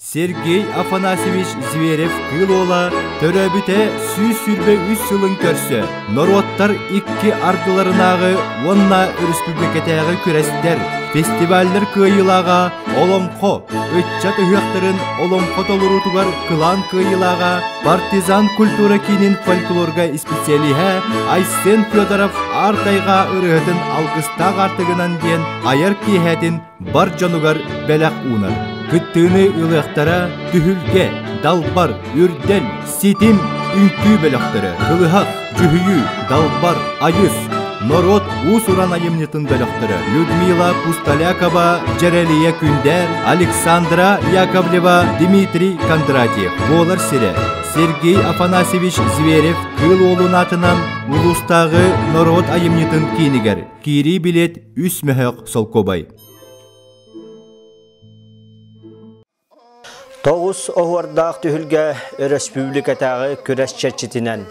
Сергей Афанасьевич Зверев кылола төрөбүте сүй сүрбе 3 yılın көрсө. Народтар икки ардыларынагы онна республикатагы күрестер, фестивальдер кыйылага оломко, өтчат ыхактарын оломко толурутугар кылан кыйылага, партизан культура кинин фольклорга специалиха Айсен Федоров артайга ырыгытын алгыстак артыгынан ден аяр киһэтин бар жонугар белек унар. Кыттыны ылыктара түһүлге, далбар, үрдел, ситим, үнкүү белектері, кылыхак, жүхүйү, далбар, айыс, Народ усуран айымнытын белектері, Людмила Пусталякова, Джерелия Күндер, Александра Яковлева, Дмитрий Кондратьев. Болар сире Сергей Афанасьевич Зверев кыл олун атынан улустагы народ айымнытын кинигер. Кири билет үс мөһөк солкобай. Тоғыз оғырдақ түхілге республикатағы күрес чәчетінен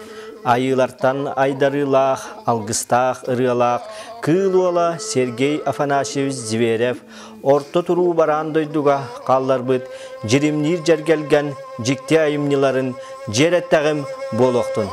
айылартан айдарылақ, алғыстақ, ырылақ, кылуала Сергей Афанасьевич Зверев орто туру баран дойдуға қаллар бұд жиримнир жәргелген жікте айымныларын жереттәғім болуқтын.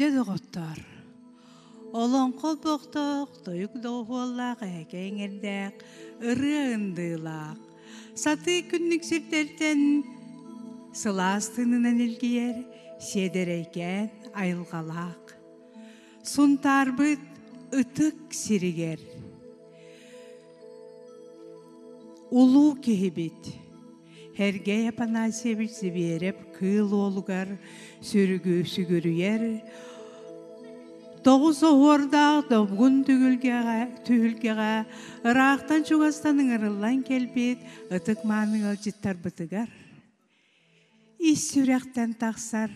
Жедоғыттар, олон қол боқтық, тойық доғуыллақ, әкеңердәк, ұры ұндылақ. Саты күннік сіртерден сыластынынан үлгейер, седерейкен айылғалақ. Сұнтар бұд ұтық сірігер. Улу кехебет. Сергей Афанасьевич Зверев кыл олугар сүргүрүер. Тоғыз оғырда добгун түгілгеға ырақтан чуғастаның ырылан келбет ытық маның алжыттар бұтыгар. Ис сүректен тақсар,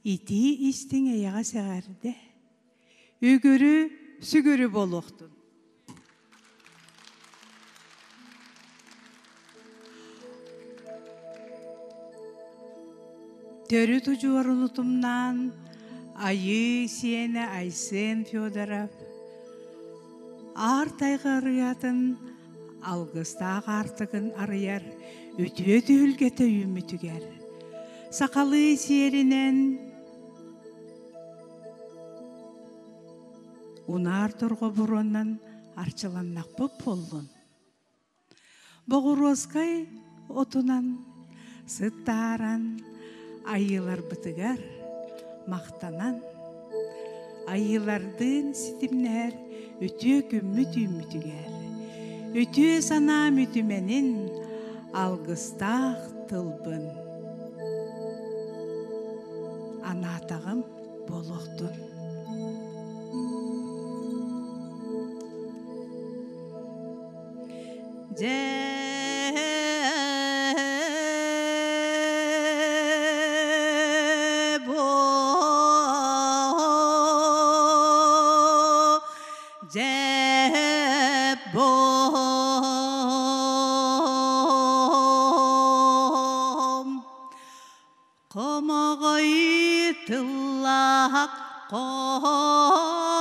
ити истің аяға сәғарды. Үгірі сүгірі болуқтын. Төрі тұжуар ұлытымнан айы сиені Айсен Федоров артайғы арыятын алғыстағы артығын арыяр өтуе түйілгеті үмітігер. Сақалы сиерінен унар тұрғы бұроннан арчыланнақ бұп болдың. Бұғырозқай отунан сыттаран айылар бұтығар, мақтанан, айылардың ситімнер өтіе күмміт үмітігер. Өтіе сана мүтіменін алғыстақ тылбын. Анатағым болуқтын.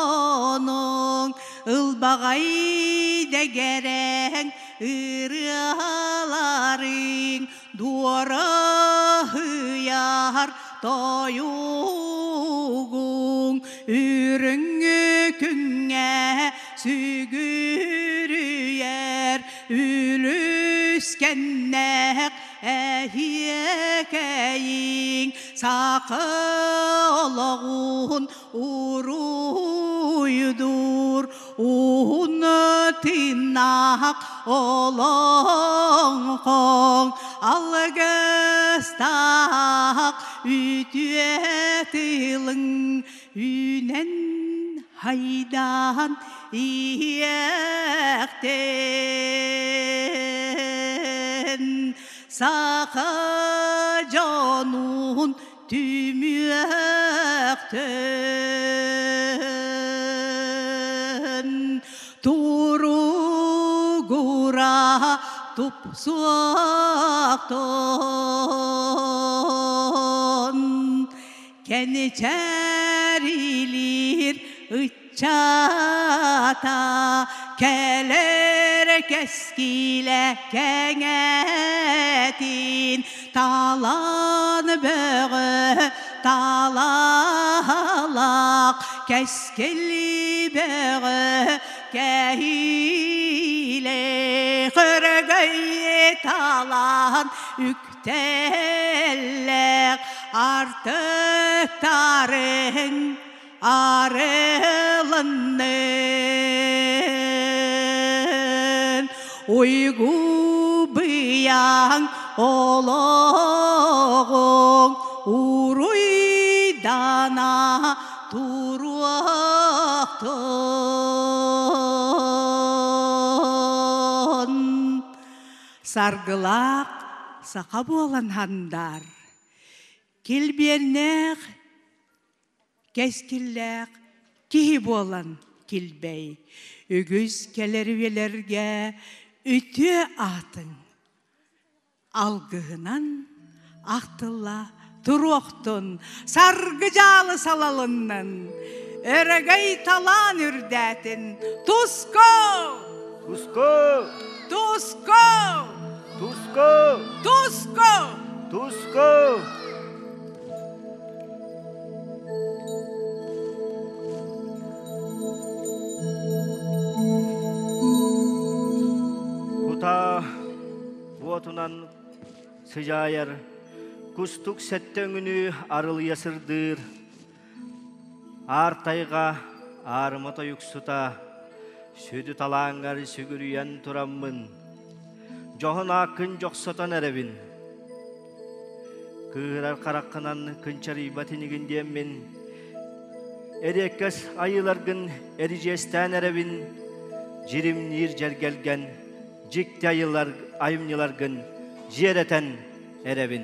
Қоның ылбағай дегерен ыраларың дуары хыяр тойуғың үріңі күнге сүгірүйер үліскеннәк әйекейің сақы олығын ұру tınnak olon algıstak ütüetılın ünen haydan iyekten saka canun tümökten turugura tupsuakton keniçerilir ıçata keler keskile kengetin talan böğü talalak keskili böğü kehile kırgayı talan ükteller artık tarın arılının uygu bıyan oloğun uruydana turuakton sargılak saka bolan handar kilbernek keskillek kihi bolan kilbey ügüz kelervelerge ütü atın algıhınan aktılla turuktun sargıcalı salalından öregey talan ürdətin tusko Tusko tusko Tusko tusko Tusko Kuta boğatunan sıcayar kustuk settöngünü arıl yasırdır Artayga armata yuksuta südü talangar sügürüyen turamın Johun akın joksotan erebin Kırar karakkanan kınçarı batinigin diyemin Erekkes ayılargın ericesten erebin Jirim nir jergelgen Jikti ayılar ayımnyılargın Jereten erebin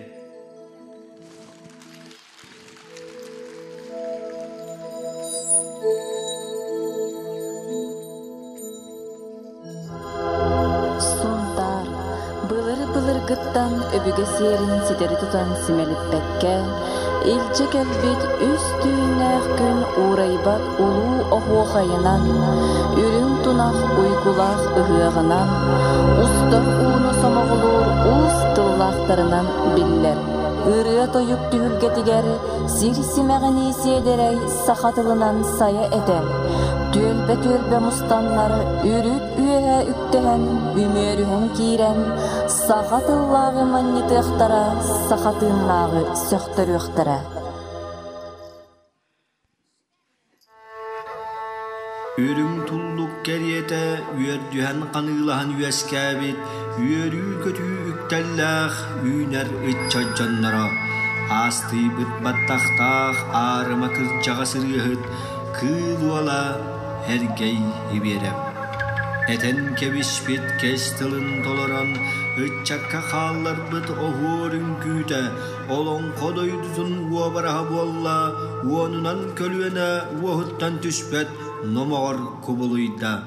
Gıttan öbüge serin siteri tutan simelippekke ilçe kelbit üstünek gün uğraybat ulu ohuğayınan ürün tunak uygulak ıhığınan ustar uğunu somoğulur ustığlaklarından biller ırıya toyup tühülgetiger sirsimeğini siyederey sahatılınan saya eder Tölbe mustanlar ürüt üye üktehen ümörühün kiren sahatıllağı manniti ıhtara sahatınlağı söktörü ıhtara Ürüm tulluk geriyete üyerdühen kanılahan üyeskabit üyerü kötü üktellah üner ıtçacanlara astı bıtbattahtah ağrıma kırçağa sırıhıt kılıvala hergey iberem eten kebişbit kestılın toloran ıtçakka hallar bıt ohurun küte olon kodoyduzun uabaraha bolla uonunan kölüene uahuttan tüspet nomor kubuluyda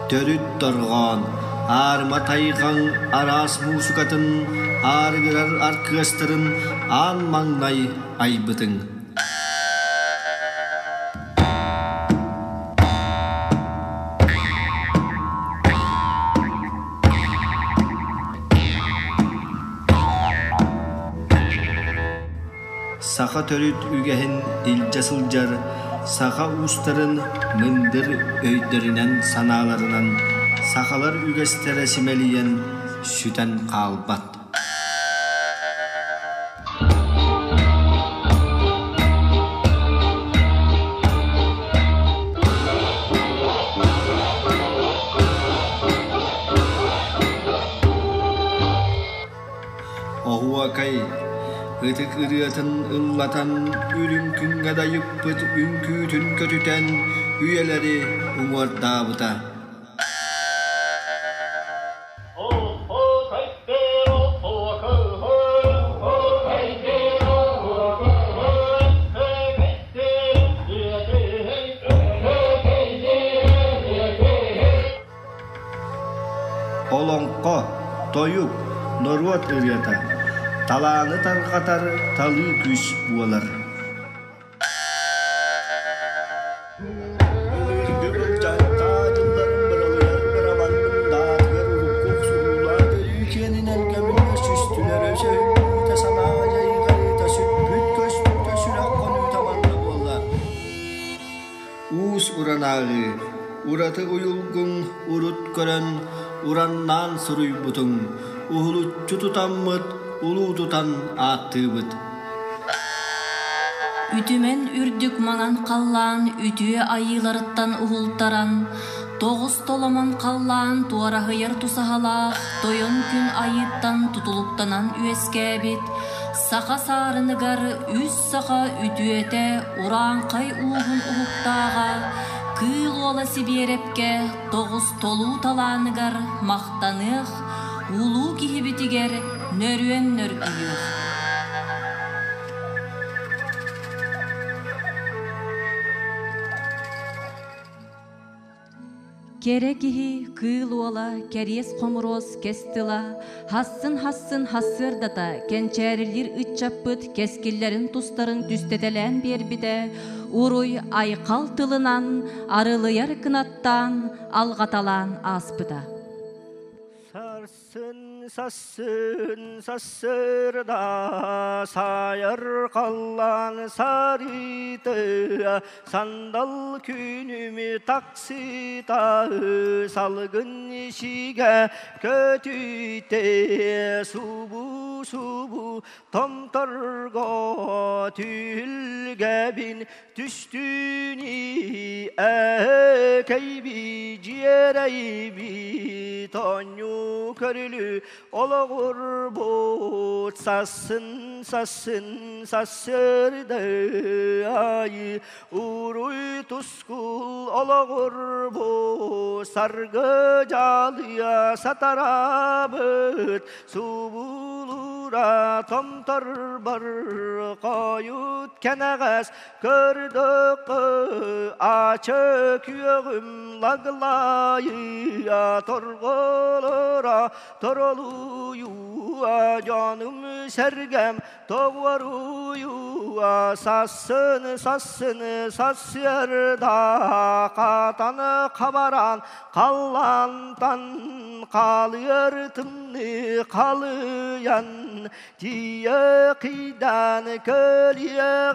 Törüt torgan, arma taygan, aras musukatın, argırar arkıstırın, an mangnay aybıtın. Saka törüt ügehin ilcasılcar, sağa ustaların mındır öyderinden sanalarından sakalar ügestere simeliyen süten kalbat. Ohuakay Itık ırıatın ıllatan ülüm kün gadayıp pıt ünkütün kötüten üyeleri umar dağıta. Olonko, toyuk, norvat ırıata. Talanı tarqatar, talı küs bualar. Uus uranağı, uratı uyulgun, urut gören, urannan suruy butun, uhulutçu tutanmıt, ulu tutan attığıbıt. Ütümen ürdük manan kallan, ütüye ayılarıttan uhultaran, Toğuz tolaman kallan, tuara hıyar tusahalaq, toyon gün ayıttan tutuluptanan üeskebit, Saqa sarınıgar, üs saqa ütüete, uran kay uğun uhuktağa, Kıl ola sibirepke, toğuz tolu talanıgar, maqtanıq, ulu gihibitiger, nörüen nörgüyük. Керегихи кыл ола, керес комроз кестила, хассın хассырдата, кенчәрилер ытчаппыт, кескиллерин тустарын түстетелен бербиде, уруй айқал тылынан, арылыяр кынаттан, алғаталан аспыда. Sassın sassırda sayar kallan sarıtı sandal günümü taksita salgın işige kötüte subu tomtorgo tülgebin düştüğünü ekeybi ciğereybi tonyu körülü Olağur bu sassın sassırdı ay uruy tuskul olağur bu sargı calıya satarabıt subulura tomtar bar kayut keneğes kördük açık yüğüm laglayı torgolura toroluyu canım sergem toğvaruyu sassın sasyerda katanı kabaran kallantan kalıyor tımni kalıyan diye kıydan kölye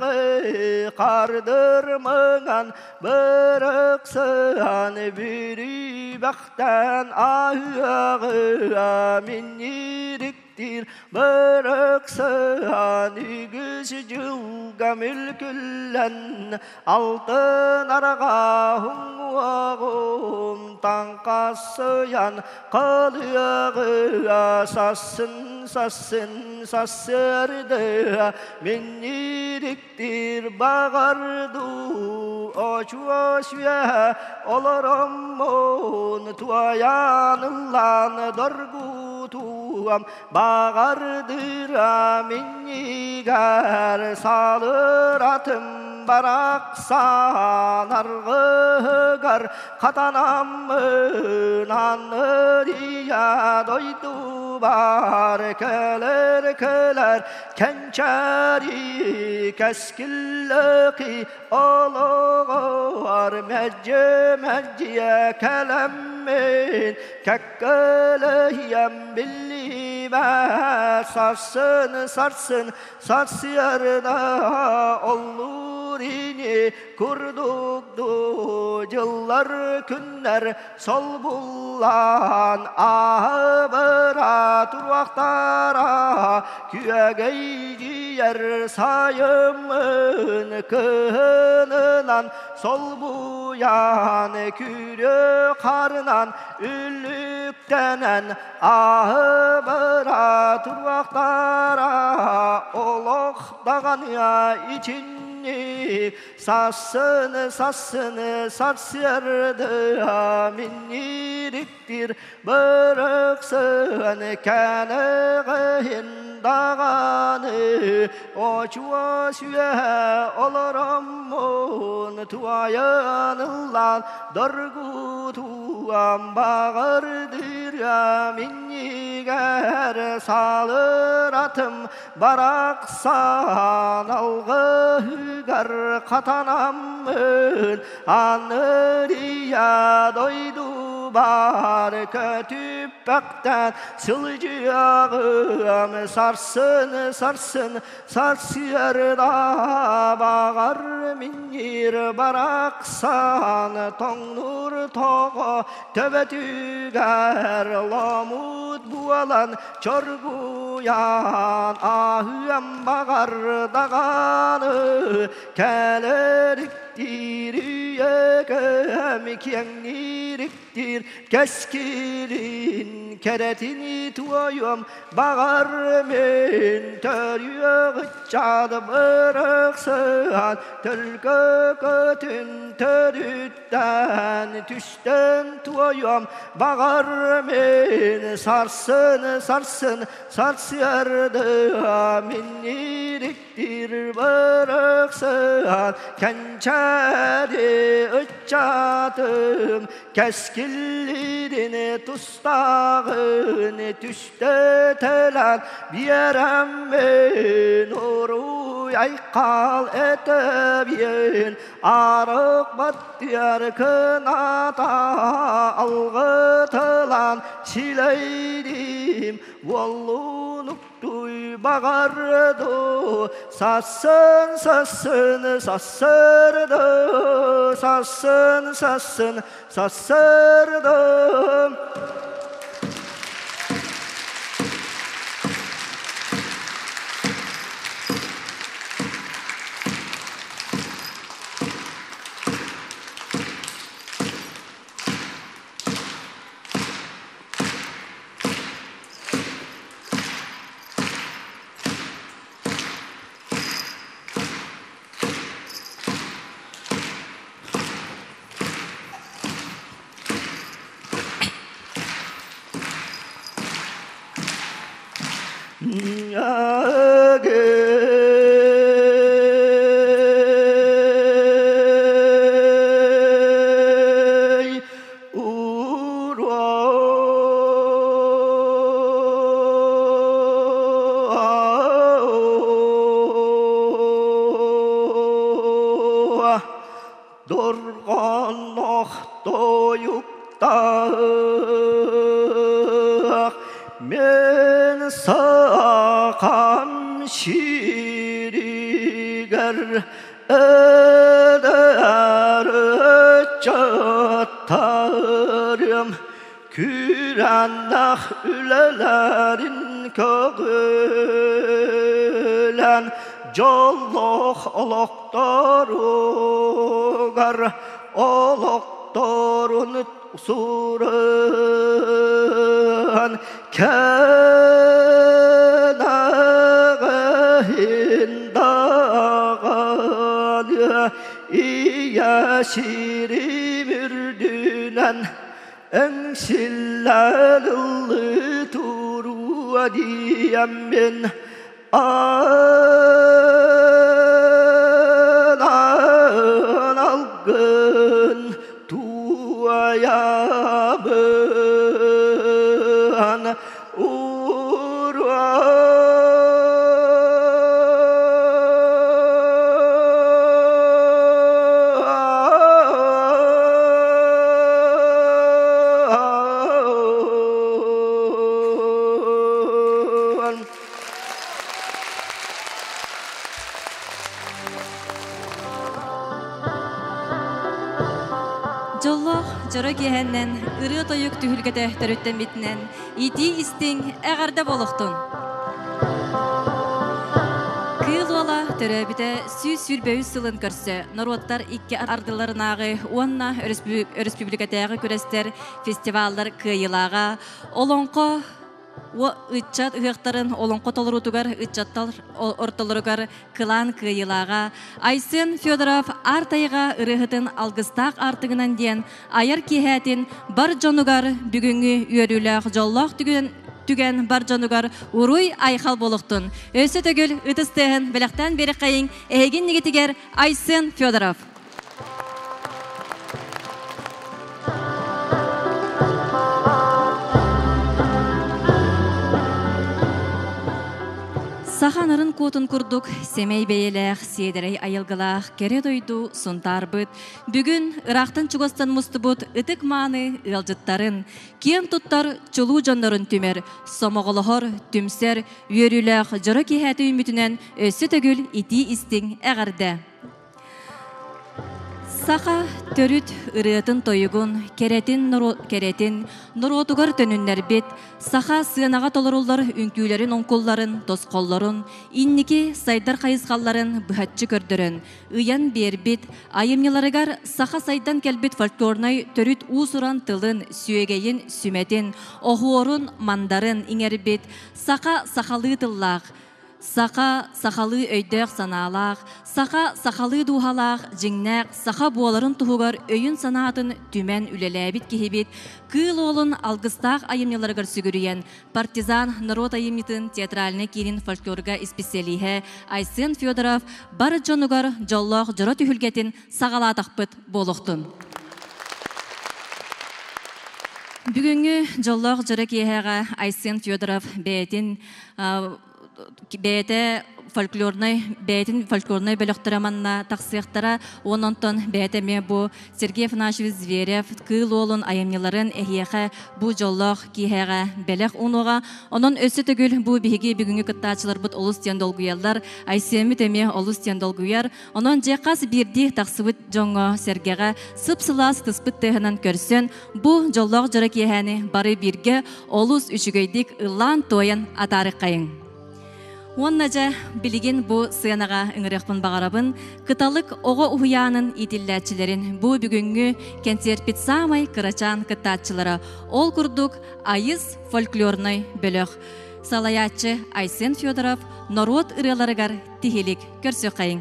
kardırmağan bıraksan biri baktan ahığı miniriktir bıraksan ügüs cılga mülküllen altın arağa hungvağım tankasıyan kalıyor sassın sassırdı miniriktir bağardı oçuaşya olaramon tuayanılan dorgutuam bağardıra minnigar salır atım baraksan argıgar katanamın anırıya doydu bar köler kençeri keskilleki olur mecciye kelemmin kekkeleyem billime sarsın sarsıyarda olur nurini kurdukdu yıllar günler sol bullan ahıbıra turvaktara küegey giyer sayımın kınınan sol buyan kürü karınan üllüktenen ahıbıra turvaktara olok dağanya içinni sassını sarsırdı miniriktir bıraksın kenegin dağanı o çuva süye olurum tuayanılan dargu tuam bağırdır ya minniger salır atım baraksan algıgar katanamın anırıya doydu bar kötüpekten sılcığım sarsın sarsır da bağır minir baraksan tonur toğu töbe tüger lamut bualan çorguyan ahıam bağır dağanı keleriktir üyegem keniriktir keskirin keretini tuayım bağır min törüğü çadı bıraksın tölgü kötün törütten tüşten tuayım bağır min sarsın sarsırdı miniriktir bıraksın kençeri uçadım keskillerini tustağını tüşte telen bir yerem nuru aykal etebiyen arık battiyar kınata algıtılan sileydim vallunuk duy bağırdı sassın sassırdı sassırdı Dorganok doyuktak men sakam şiriger eder çatarım kürendah ülelerin kögülen Jolloh oloktorugar oloktorun usuran kenağın dağanı iyasiri mürdünen ensillalıllı turu adiyem ben alan algın tuayabın Жоллох жора киһэннен ырыа тойук түһүлгете төрүттен битинен ити истиң эгарда болохтун. Кыылуала төрөбүтэ сүүс-сүрбөйүс сылын көрсө народтар икки ардыларынагы уонна республикатагы күрестер фестивалдар кыйылага олонко ытчат ыхтарын олонко толорутугар ытчаттар ортолоругар кылан кыйылага Айсын Федоров артайга ырыхытын алгыстак артыгынан диен аяр киһэтин бар жонугар бүгүнгү үйөрүлөк жоллох түген бар жонугар уруй айхал болохтун. Өсө төгүл ытыстыһын белектен бери кайын эгин нигитигер Айсын Федоров. Саханарын кутун курдук, семей бейелех, седерей айылгылах, кере дойду, сунтарбыт. Бүгүн ырақтан чугостан мустубут, ытык мааны ылжыттарын, кием туттар чулуу жоннорун түмер, сомоголохор, түмсер, үйөрүлэх, жора киһэти үмүтүнен өссө төгүл ити истиң эгарды. Саха төрүт ырыатын тойугун, керетин норотугар төнүннер бит, саха сыанага толоруллар үңкүүлөрүн онкулларын, тосколлорун, инники сайдар кайыскалларын быхатчы көрдөрөн, ыян бербит, айымняларыгар саха сайдан келбит фольклорнай төрүт уусуран тылын, сүйегейин, сүметин, охуорун, мандарын иңербит, саха сахалы тыллах, саха сахалы өйдөк санаалах, саха сахалы дуухалах, жиңнәк, саха буоларын туһугар өйүн санаатын түмен үлеләбит кихибит, кыыл олун алгыстаах айымняларыгар сүгүрүйен, партизан народ айымитын театральны кирин фольклорга испециалиһе Айсын Федоров бар жонугар жоллох жора түһүлгетин сагалаатахпыт болохтун. Бүгүнгү жоллох жора киэһэҕэ Айсын Федоров бәйте фольклорной бөлөктөраманна тақсыяқтара ононтон бәйтеме бу Сергей Афанасьевич Зверев кыыл олун айымныларын эхиэхэ бу жоллох киэхэҕэ бэлэх унуга онон өссө төгүл бу биһиги бүгүнгү кыттаачылар бут олус тиен долгуяллар Айсеми теме олус тиен долгуяр онон жекас бирди тақсыбыт жоңго Сергега сып-сылас тыспыт тэһынан көрсөн бу жоллох жора киэхэни бары бирге олус үчүгөйдик ыллаан тоян атарыккайың. Оннажа билигин бу сыянага ыңырыхпын бағарабын, кыталык ого ухуянын итилләчилерин бу бүгүнгү кентерпит самай кырачан кыттаатчылары ол курдук айыс фольклорной бөлөх. Салаячы Айсын Федоров народ ырыларыгар тихилик көрсөкайың.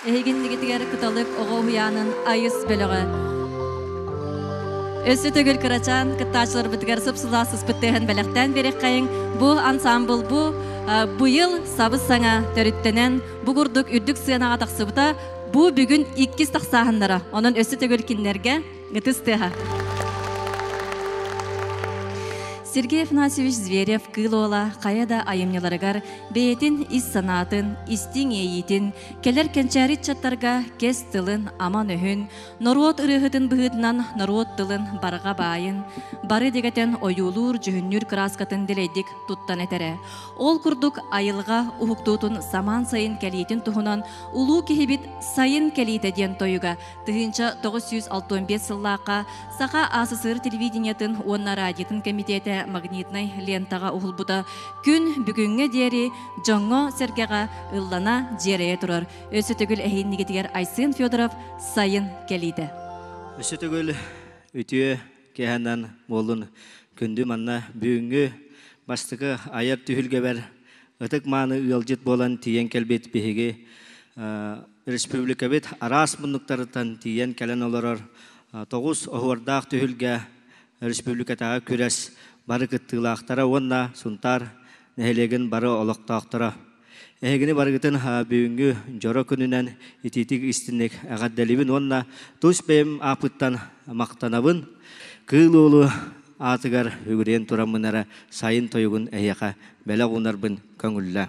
Эгин нигитигер кыталык ого хуянын айыс бөлөгө. Өсі төгіл кырачан, кыттачылар бітігер сыпсыласыз біттеген бәліқтен берек қайын. Бұ ансамбл бұ ел сабыз саңа төріттенен бұғырдық үрдік сыянаға тақсыбыта бұ бүгін 2 тақсағындара. Оның өсі төгіл кенлерге ғытыстыға. Сергей Афанасьевич Зверев кылола қаяда айымнеларыгар бейтін ис санатын, истин ейітін, келер кенчәрит чаттарға кес тылын аман өхін, норуот ырығытын бұғытынан норуот тылын барға байын, бары дегетен ойулур жүхіннүр краскатын дилейдік туттан әтәрі. Ол күрдік айылға ұхықтуытын саман сайын кәлейтін тұхынан улу кехебит сайын кәлейті ден тойыға тұхынша 965 сыллаққа Сақа АССР телевидениятын онна радиотын комитеті магнитнай лентаға ұғылбыда күн бүгінгі дері жоңго сергеға ұллана жереє тұрар. Өсі түгіл әйіннігетігер Айсын Федоров сайын келейді. Өсі түгіл өтіе кәхәннан болын күнді манна бүгінгі бастығы аяр түхілге бәр ұтық маны ұялжет болан тиен кәлбет бейге республика бет арас мұндықтарытан тиен кәлен оларар 9 оғырдақ түхілге республикатаға күрәс бары кыттылақтара онна сунтар нәхелеген бары олықтақтара. Әгені барғытын бүгінгі жоро күнінен ититік істінек әғаддәлібін онна тұс бәйім апыттан мақтанабын кыл олы атығар үгірен тұрамынара сайын тойығын әйеқа бәлі ғунарбын көңілі.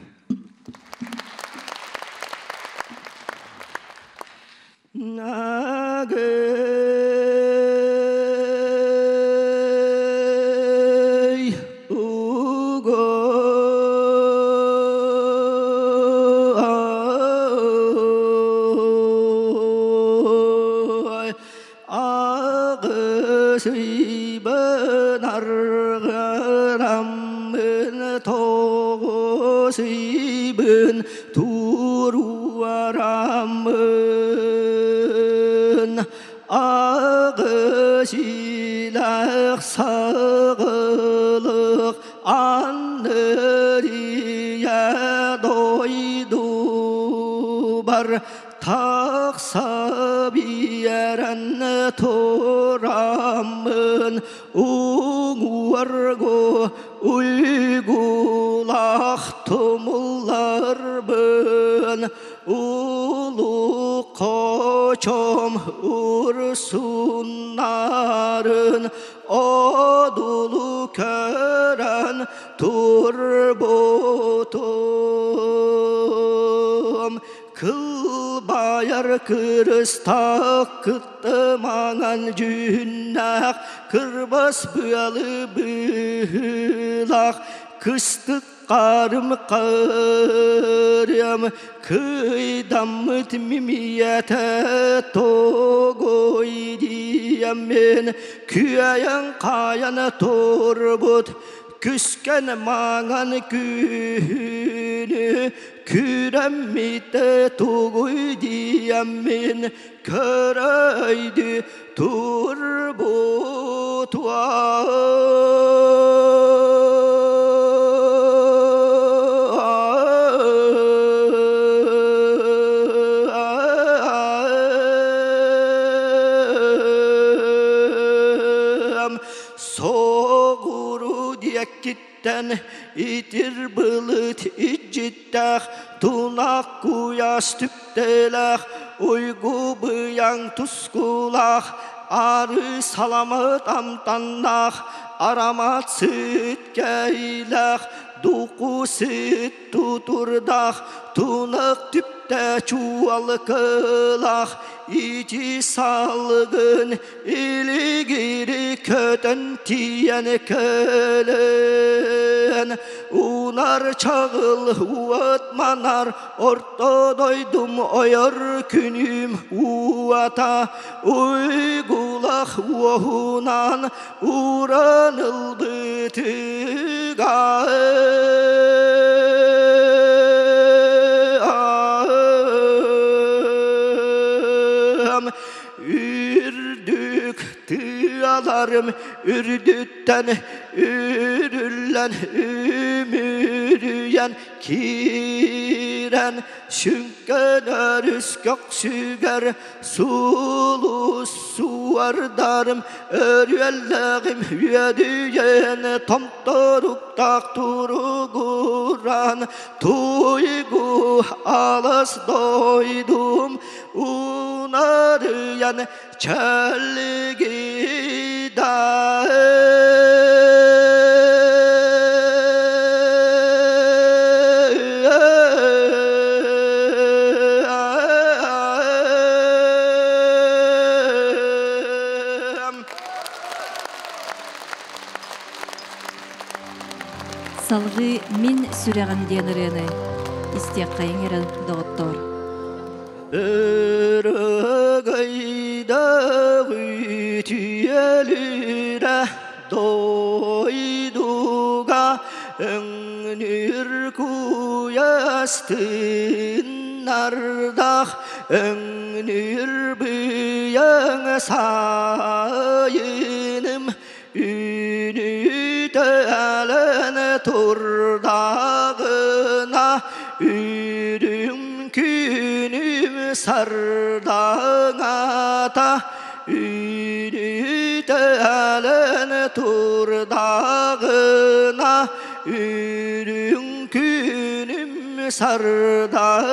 Ağışılaq sağılıq anırıya doydu bar Taqsa biyeren toramın uğurgu uygulaq tumullar bın Ulu koçom ursunların odulu kören turbutum Kıl bayar kırıstak kıttımanan cünnak Kırbas büyalı bülak kıstık Karım karım kıydamıt mimiyete togoy diyemin Küyen kayan torbut küsken mağan günü Küremmite togoy diyemin köreydi turbut İtir bılıt icittak Tunak kuyas tüptelak Uygu bıyang tuskulak Arı salamat amtannak Aramat süt geylak Duku süt tuturdak Tunak tüpte çuval kılak İçi salgın iligiri köten tiyen kölen Unar çağıl uatmanar orta doydum oyar günüm uata Uygulak uahunan uranıldı tıgay Ürdük tıyalarım ürdütten ürül bilen ümürüyen kiren şünken örüs göksüger sulu suardarım örüelleğim yüdüyen tomtoruk takturuguran tuygu alas doydum unarıyan çelgi Salgı min süreğin diyenirini istek kayın eren doğuttor. Örgayda gütüyelüre doyduga öngür kuyastın nardah öngür büyüyen sayınım ünü telen turdağına ürüm künüm sardağata ünü telen turdağına ürüm künüm sardağata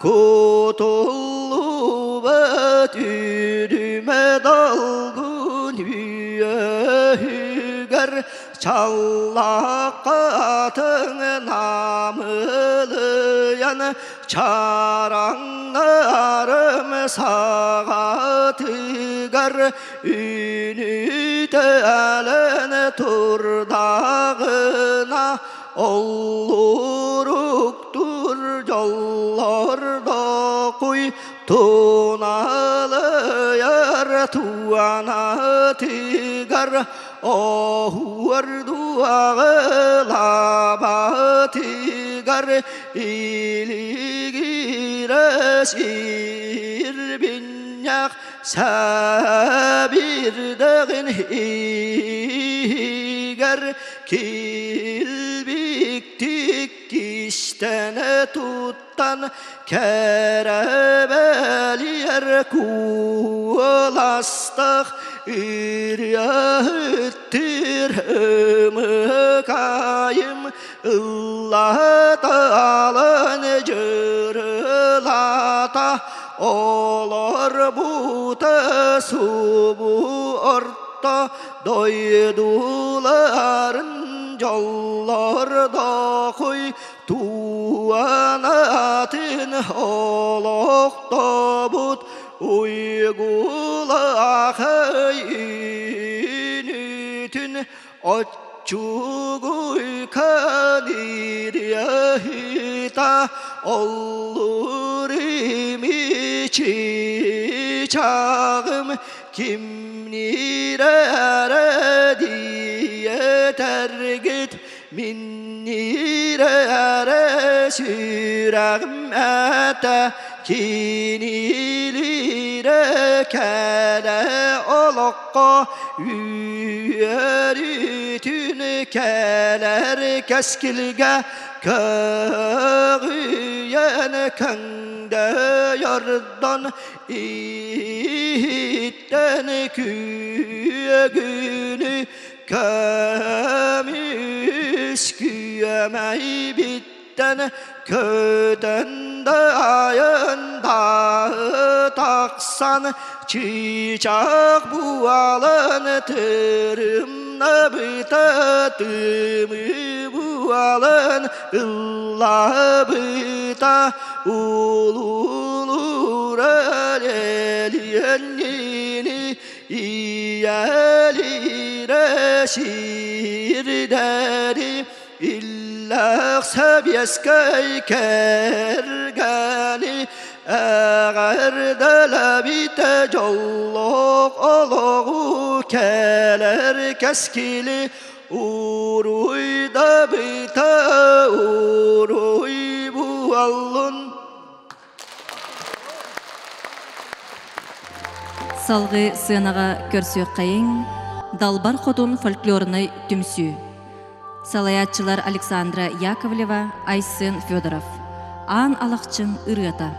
kutullu bet ürüme dalgın hüger çallakatın namılıyan çaranlarım sağatıgar ünü telen turdağına Olluruktur yollarda koy tunalı yar tuana tigar ohur duağla tigar iligire şir binyak sabir dağın higar kilbiktik iştene tuttan kerebeli yer kulastak İryahüttür ömükayım Allah Ta'alan cırılata olur buta subu orta doyduların yollarda koy tuanatın olukta but uygula hayinütün açuguy kadir yahita olur imiçi çağım kim nirere diye tergit min nirere sürağım ete kinilire kele olakka üyeritün keler keskilge kağıyen kende yardan itten küyegünü kömüş küyemey bitten köden dayında taksan çiçek bualın tırımna bıtatımı bualın ılla bıta ululur elyenini iyelire şirderi İlla sebiyeskey kergani eğer delebite collok oloğu keler keskili uruyda bita uruy bu allun Salgı sığınağa körsüyor kayın Далбар хотун фольклорный түмсү. Салаятчылар Александра Яковлева, Айсын Федоров. Ан алакчын ырыата.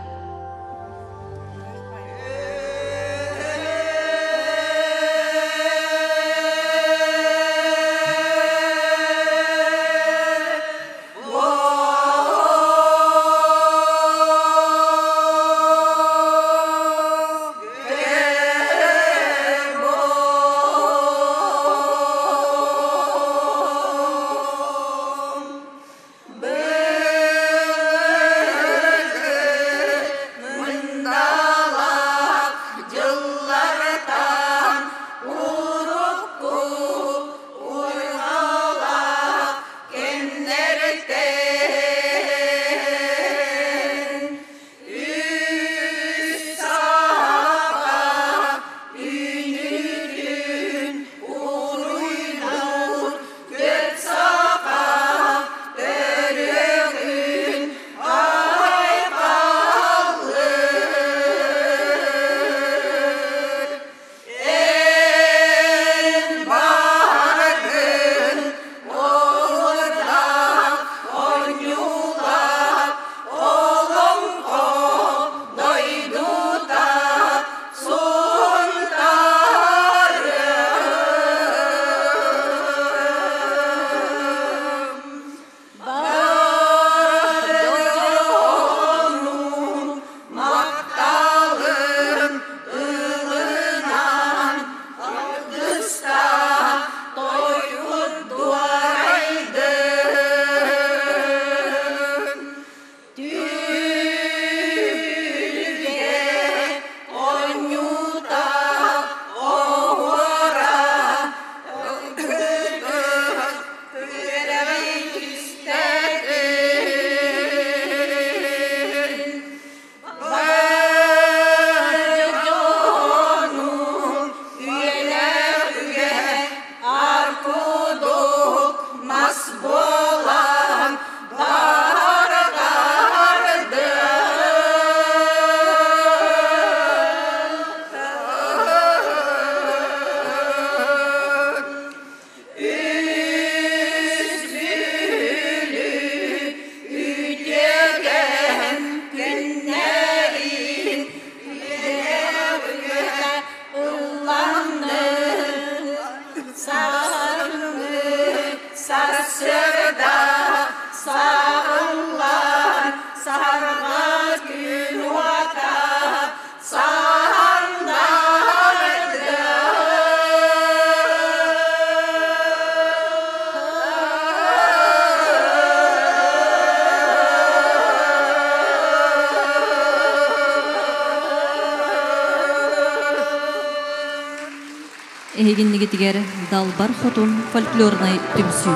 Эгинниги тигер Далбар хотун фольклорный түмсү.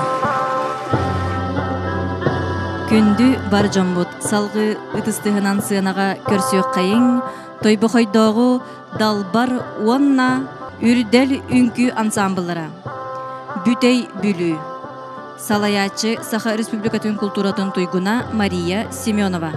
Күндү бар жомбут салгы ытыстыгынан сыанага көрсөк кайың, тойбохойдогу Далбар уонна үрдел үнкү ансамбльлара. Бүтей бүлү. Салаячы Саха Республикатын культуратын туйгуна Мария Семенова.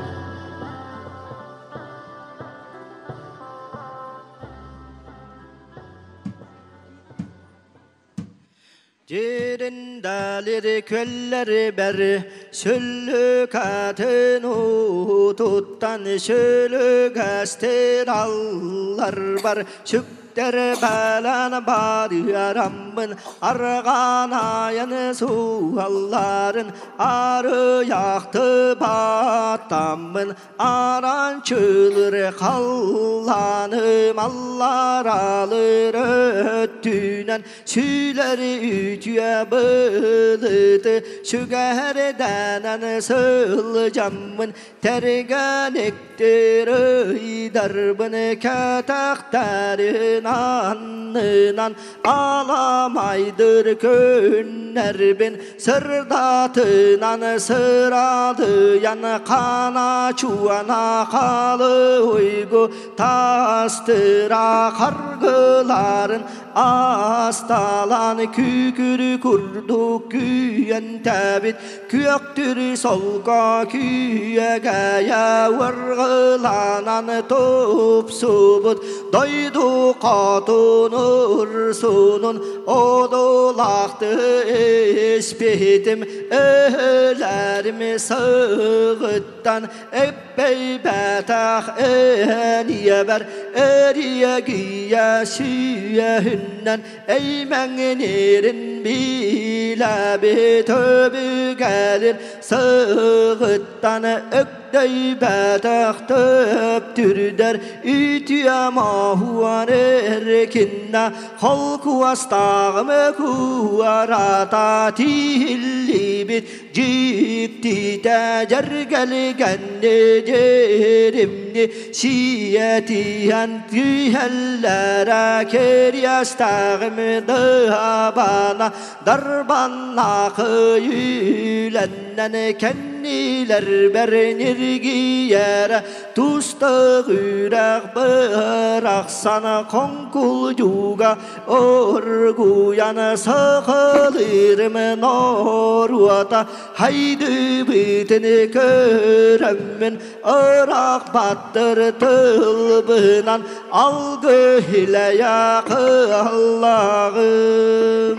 Jerin dalir kölleri ber söllü katın tuttan şölü gaster allar var şükter balan bar yaramın argan ayanı sualların arı yaktı batamın aran çılır kallanım allar alır öttünen süleri ütüye bılıdı şügerden sıl camın tergen ektir darbın kataktarın anınan alamaydır könler bin sırdatınan sıradı yan kana çuana kalı uygu tastıra kargıların hastalan kükürü kurduk küyen tabit küyaktür solga küyegaya vırgılanan top subut doydu katunur sunun odolaktı espetim ölerimi sığıttan epey betah eniye ber eriye giye şiyehünnen eymenginerin bile bir töbü gelir sığıttan ökdey betah töp türder ütüye mahuan erkinna halku astağımı kuarata tilli bit cikti tecer gelgenni cerimni şiyetiyen tühellere keryastağımı bana darbanna kıyülenen kenniler bernirgiyere tusta gürek bırak sana konkulcuga orguyana sakılırım norvata haydi bitini köremmin Irak battır tılbınan algı hile yakı Allah'ım.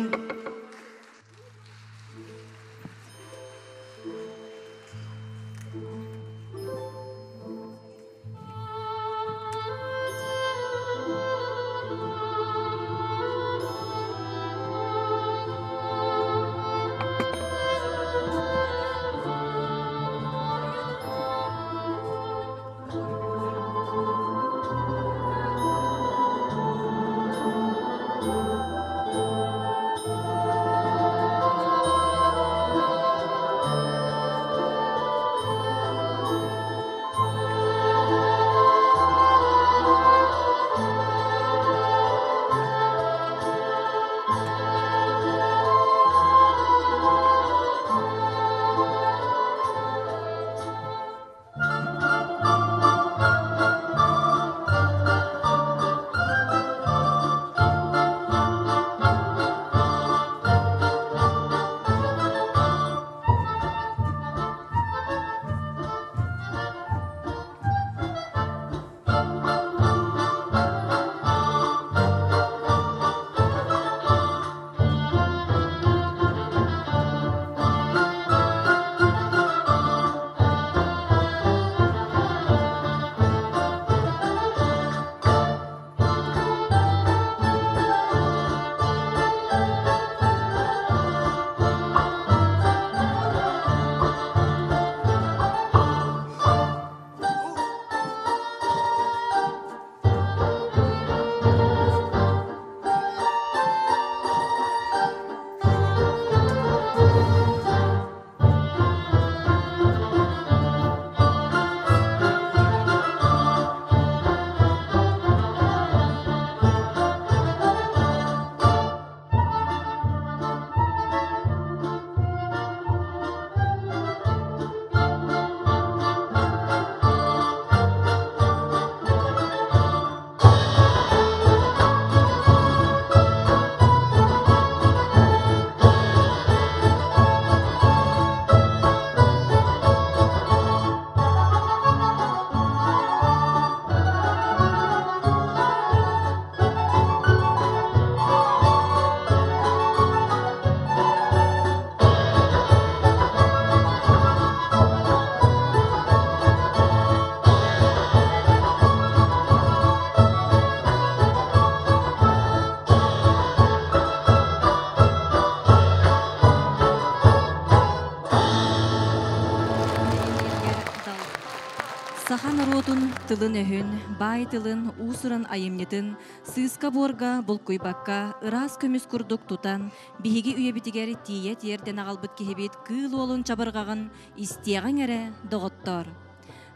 Сахан оротун тылын өһүн, бай тылын, уусуран айымнетын, сыыска борга, булкуйбакка, ырас көмүс курдук тутан, биһиги үйебитигер тие тиерден агалбыт кихибит кыыл олун чабыргагын истияган эре доготтор.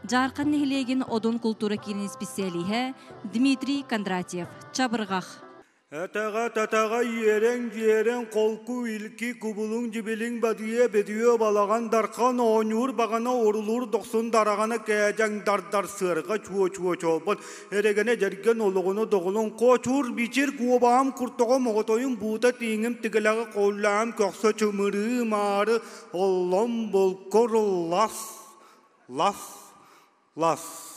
Жаркан нехилеген одон культура кирин специалиһе Дмитрий Кондратьев, чабыргах. Atağa yeren kolku ilki kubulun cibilin badiye bediyo balagan darkan onur bagana orulur 90 daragana kejang dar sırga çuo çolpan eregene jergen oluğunu doğulun koçur biçir kuobam kurtoğu mogotoyun buta tingim tigelaga kollam köksa çımırı marı ollom bolkor las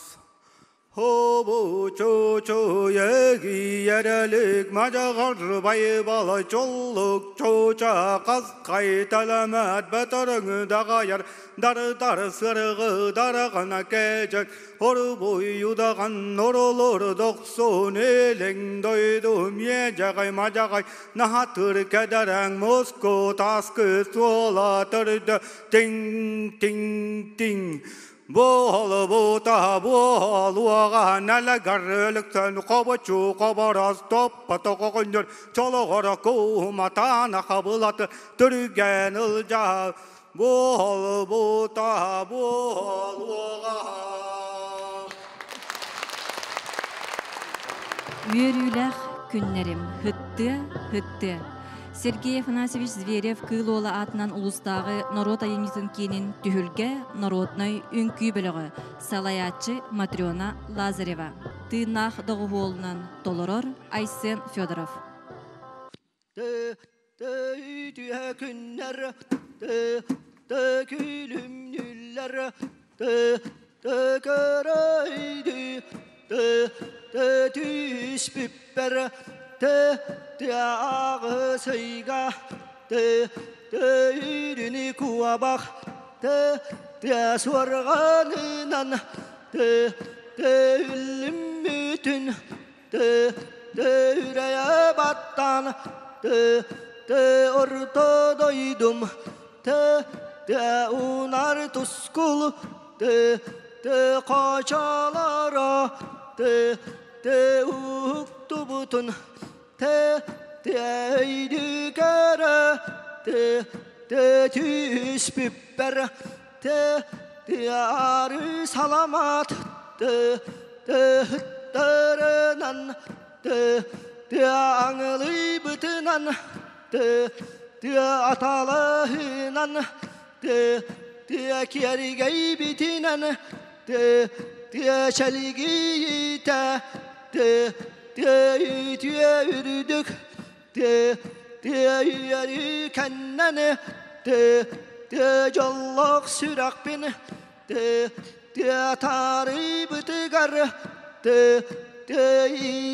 Hobo ço yegi yerelik macagar bay bala çolluk çoça kaz kaytalamat betarını da gayar dar sırgı daragana kecek hor boyu dağan norolur 90 eleng doydum yecagay macagay nahatır kederen Mosko taskı sola tırdı ting Bol buta bol uaga nalagarlıktan kobaçu kobaraz toppa tokokundur çologora kumatana kabılatı türgen ılca bol buta bol uaga Üyerüylэх күннерим хытты. Сергей Афанасьевич Зверев Кылола атынан улустагы народ айымызын кенин түхүлге народной үңкүй бөлөгө салаятчы Матрёна Лазарева. Тыынах догуолунан толорор Айсен Федоров. Күннер күлүмнүллер түспүппер Ağı sayga Ürünü kuabak Sorganınan Ülüm bütün Üreye battan Orta doydum Unar tuskul Koçalara Uktu butun Teydükere Tüspüpper Arı salamat Hıttırınan Ağlı bıtınan Atalahınan Kergey bitinen Çelgiyi Yürüdük yürürken Jolloq sürak bin Tarı bıtıgar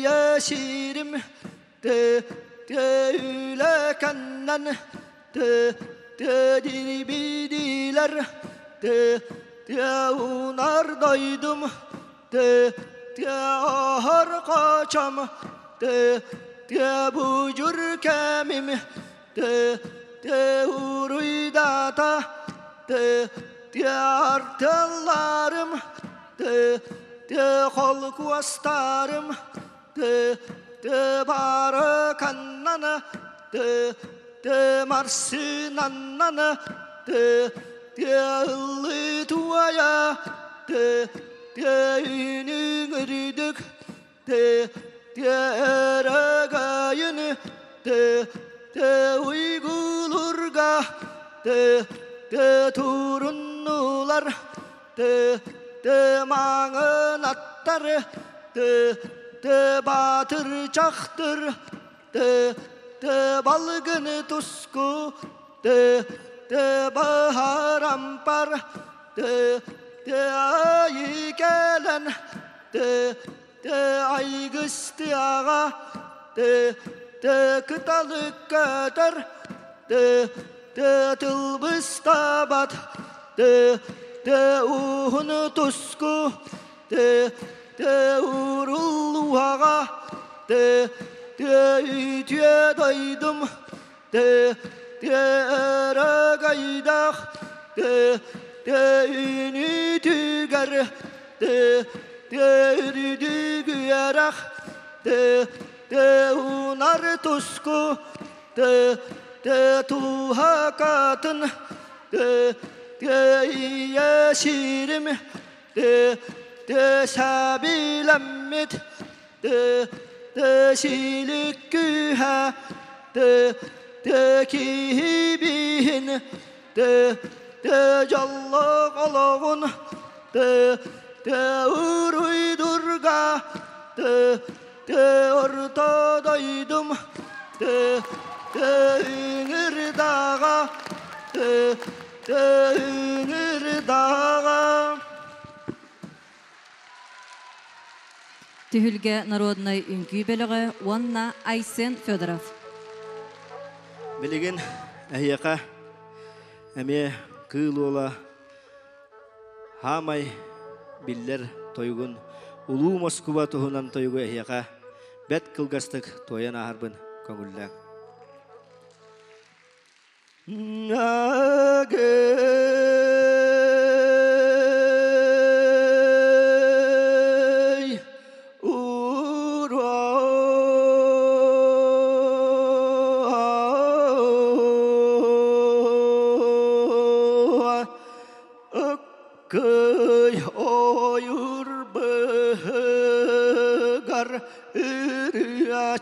Yaşirim Ülekenden Dirbidiler Unar doydum Ahır kaçam Bucur kemim Uruydata Artallarım Kol kuastarım Barakanana Marsınanana Illı tuaya Ünün ürüdük Eragayını Uygulurga Turunlular Mağın attar Batır çaktır Balgını tusku Baharampar Ayı gelen Aygıstı ağa Kıtalık kadar Tılbız tabat Uhunu tusku Urullu ağa Ütüye doydum Eragaydak Ünü tüger Ürdü güyerak Unar tusku Tuha katın Yeşirim Sabilemmet şilik gühe de kibihin de callı kalağın de uruydurga de ortadaydım de ünür dağa de ünür dağa. Tühülge народный үңкүй бөлігі Уанна Айсен Федоров. Білеген әйеқа әме кыл ола хамай биллер тойгун улуу Москва туһунан тойгу әйеқа бәт кылгастык тоян ахарбын көңүлләң.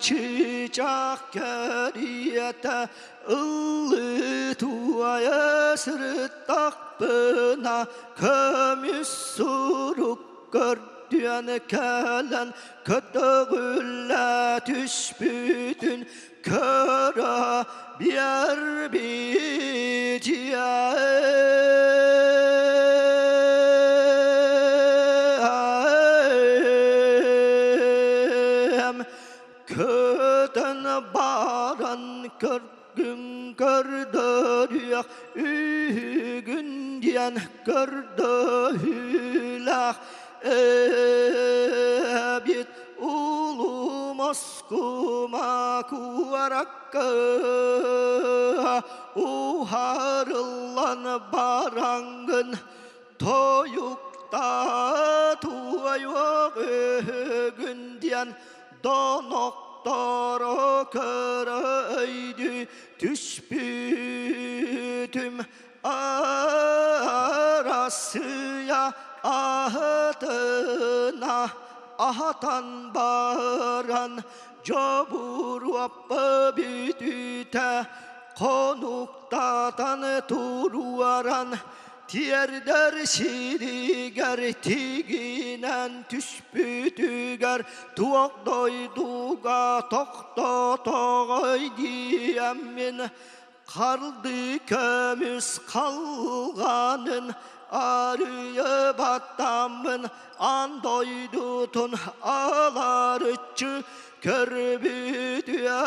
Çiçak keriyete ıllı tuaya sırttak bına kömüs suruk gördüğün kelen kötüğülle tüspütün köra biyer biciye. Baran körgün kördörüyak ügün diyen kördöhülak ebit ulu Moskuma kuvarakka uharılan barangın toyukta tuayok ügün diyen donok Dara köreydi tüspütüm arasıya ahtına ahtan baran cabur vappa bütüte konuktatan turuaran Tierder şiriger tiginen tüspütüger tuak doyduga tokta toğay diyemin kaldı kömüs kalganın arıya battamın an doydutun alarıçı körbüdüye.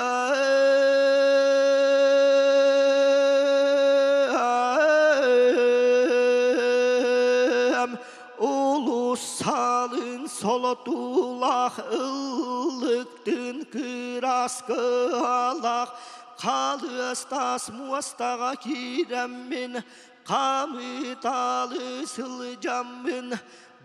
Ulusalın solotulak ıllıktın kıras kılak kalıstas muastağa kiremmin kamıtalı sılcamın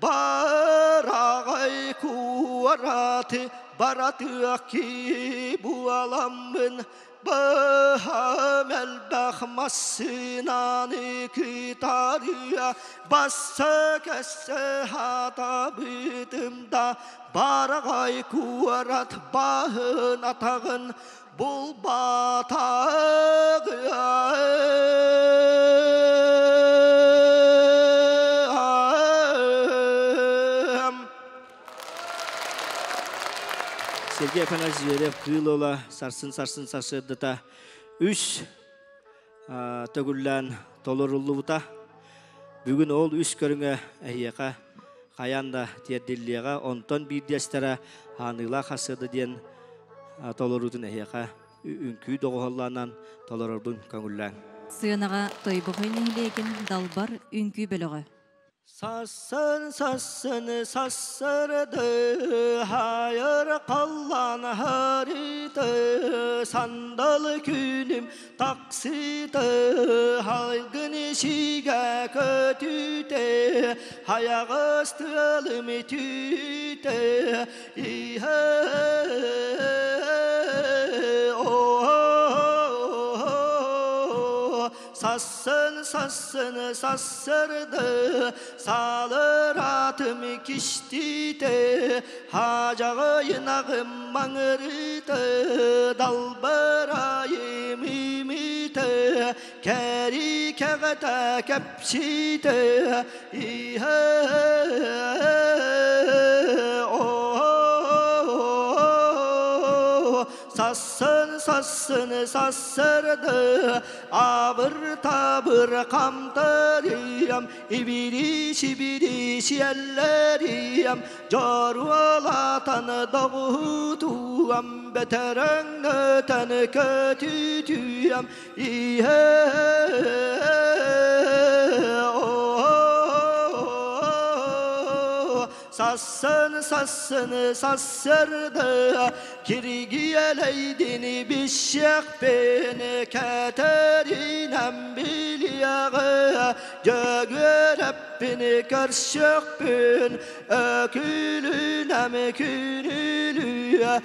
barağay kuvaratı baratı ki bu alamın Bahamel bakmasınanı kıtarıya bassa kesse hata bıdımda baragay kuvarat bahın atağın bul batağı. Sergey Afanasyev kıl ola sarsın sarsırdıta üç tögüllen tolorullubuta bugün ol üç körüne ehyeka kayanda tiyerdilliğe onton bir destara hanıla hasıdı diyen tolorudun ehyeka ünkü doğuhallanan tolorudun köngüllen. Sığınağa toybuğun ihilegin dalbar ünkü bölüğü. Sassın sassın sassırdı hayır kallan harita sandal günüm taksidi halgın işige kötüde hayağıstılım tüde ihe Sassın sassın sassırdı salır atım kiştide hacağı yınağım mağırdı dalbarayım imite keri kağıta kepçide Sassın sassın sassırdı Abır tabır kamtarıyam İbiriş ibiriş yerleriyam Carvalatan dağıtuam Beteren öten kötütüyam Sassın sassın sassırdı Kirgiyeleydini bişek beni Katerinem bilyağı Gögörep beni karşık bin Ökülünem künülü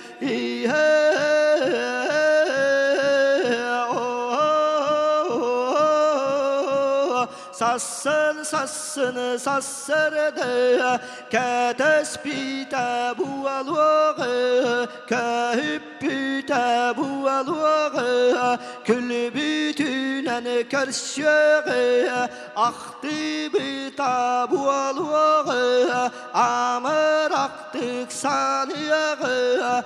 Sassın sassın sassırdı Ketespite bu alığı Kehüppüte bu alığı Kül bütünen karşığı Aktı bita bu alığı Amır aktık sanığı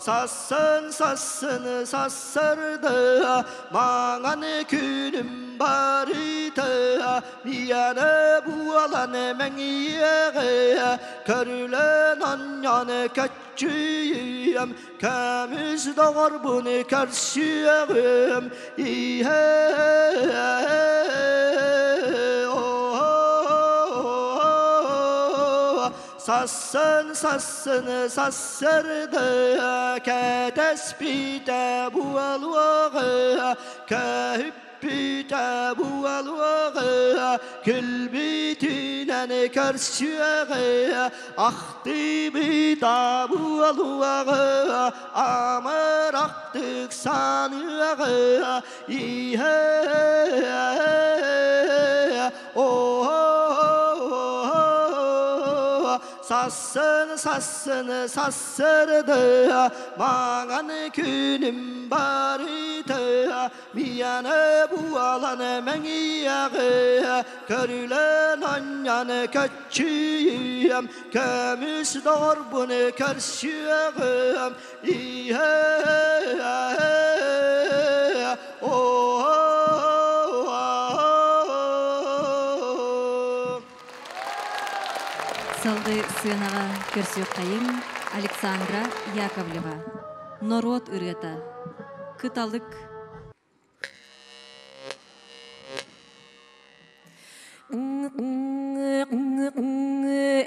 Sassın sassın sassırdı Mağan külüm barıdı Miyane bu alan menyeğe Körülen anyanı köçüyüm Kömüz doğar bunu karşıyım Sassın sassın sassırdı Ketespite bu alığı Kehüppüte bu alığı Kül bütünen karşığı Aktı bita bu alığı Amır aktık sanığı Sassın sassın sassırdı Mağan külüm barıdı Miyane bu alan menyeğe Körülen anyanı köçüyüm Kömüz doğar bunu karşıyım Салды сынаға көрсөк қайым Александра Яковлева. Народ ырыта. Кыталык.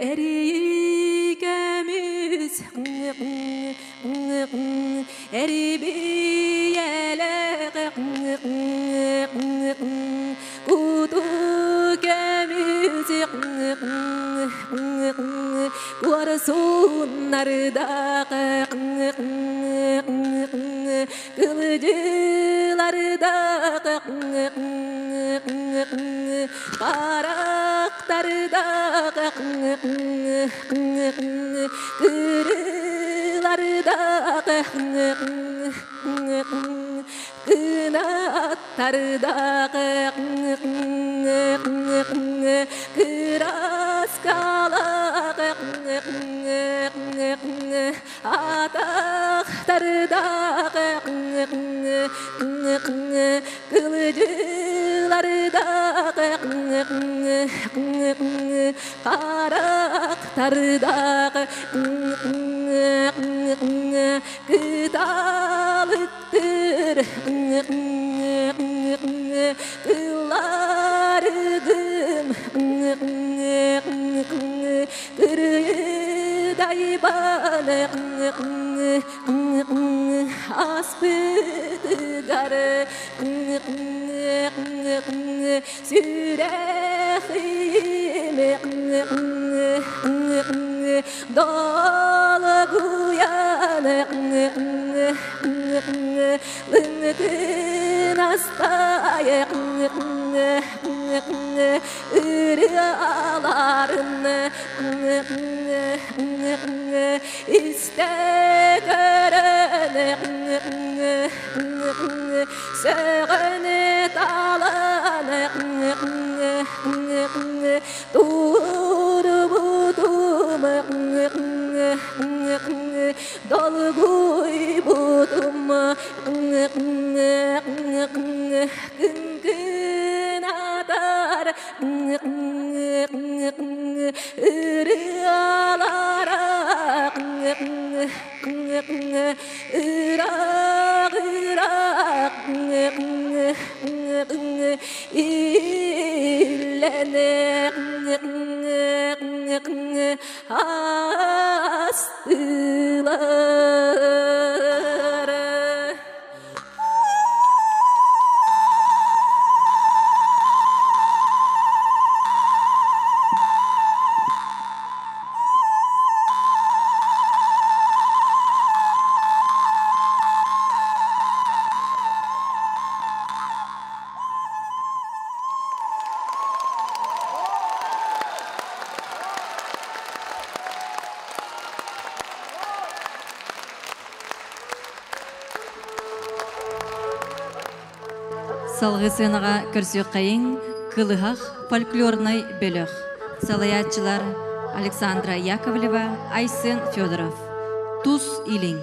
Эрикеміз Эрибиелек Кутукеміз Kuarsunlarda kılıcılarda karaktarda kırılarda kınatlarda kıraskala ataktarda kılıcılarda karaktarda kıtalıktır kıllardım kırıday balık aspıdıgar sürehim dağlı Lınıtın astayık Irıaların İstekörün Söğünü talan Dur budum Dolguy budum Gün atar Irıalara Irak İllene astılar. Салғы сынаға көрсөк қайын, кылыхақ фольклорнай бөлөх. Салаятчылар Александра Яковлева, Айсен Федоров. Туз илин.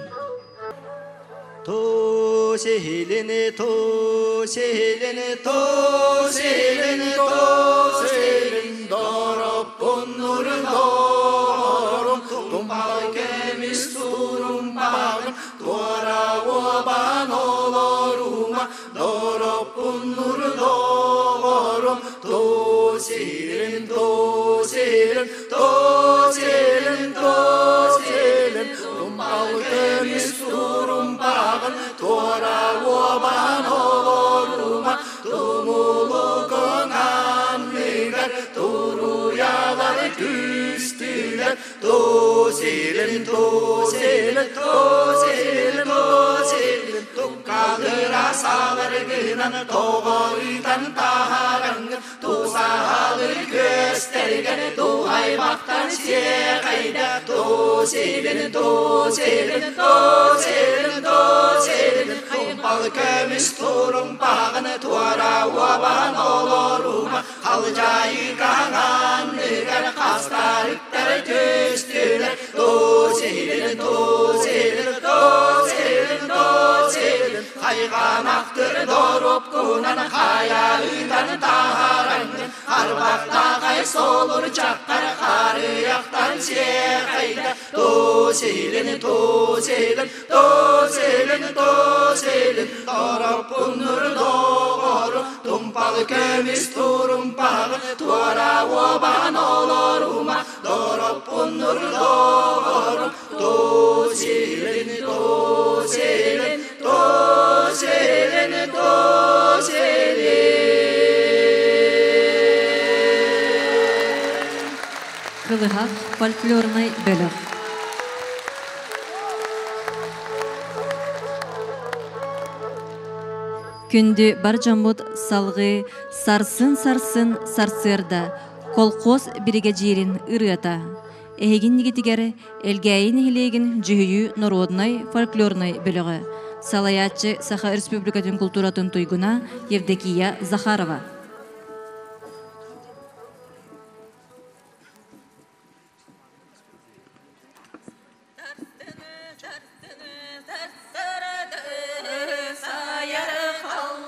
Тоселене, тоселене, тоселене, тоселен, дороб коннурын дором, тумбал кемис турумбагын, туара обан олорума, дороб коннурын дором, тоселен, тоселен, тоселен, тоселен, тумбал кемис турумбагын, туара обан олорума, tumulukun anligar, turuyalar küstüler, tozelin, tozelin, tozelin, tozelin, tukkadır asalar gınan, toğuydan taharangın, tusahalı göstergen, tuhaymaktan siyekayda, tozelin, tozelin, tozelin, tozelin, kumpal kömüs turumpağını tuara oban oloruma, halcayı kananlıgar, kastarıklar tüstüler, tozelin, tozelin, tozelin, tozelin, kayganaktır dorup kunan, kayağıdan taharangın, harbakta kay solur çakkar, karıyaktan siyekayda, tozelin, tozelin, tozelin, tozelin, dorop kunur doğru, tumpal kömüs turumpağın, tuara oban oloruma, dorop kunur doğru, tozelin, tozelin, tozelin, tozelin. Кылыхақ фольклорнай бөлөх. Күнді бар жамбыт салғы сарсын-сарсын сарсырда, колқоз бірге жерін ырыата. Эхегін негетігер әлгәйін хилеген жүхүйі народнай фольклорнай бөлігі. Салаятчы Саха Республикатын культуратын туйгуна Евдокия Захарова. Oh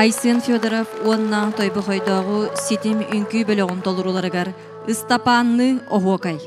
Айсын Федоров онна тойбы хойдоғу ситим үнкүй бөлігін толыруларыгар Истапанны Охуокай.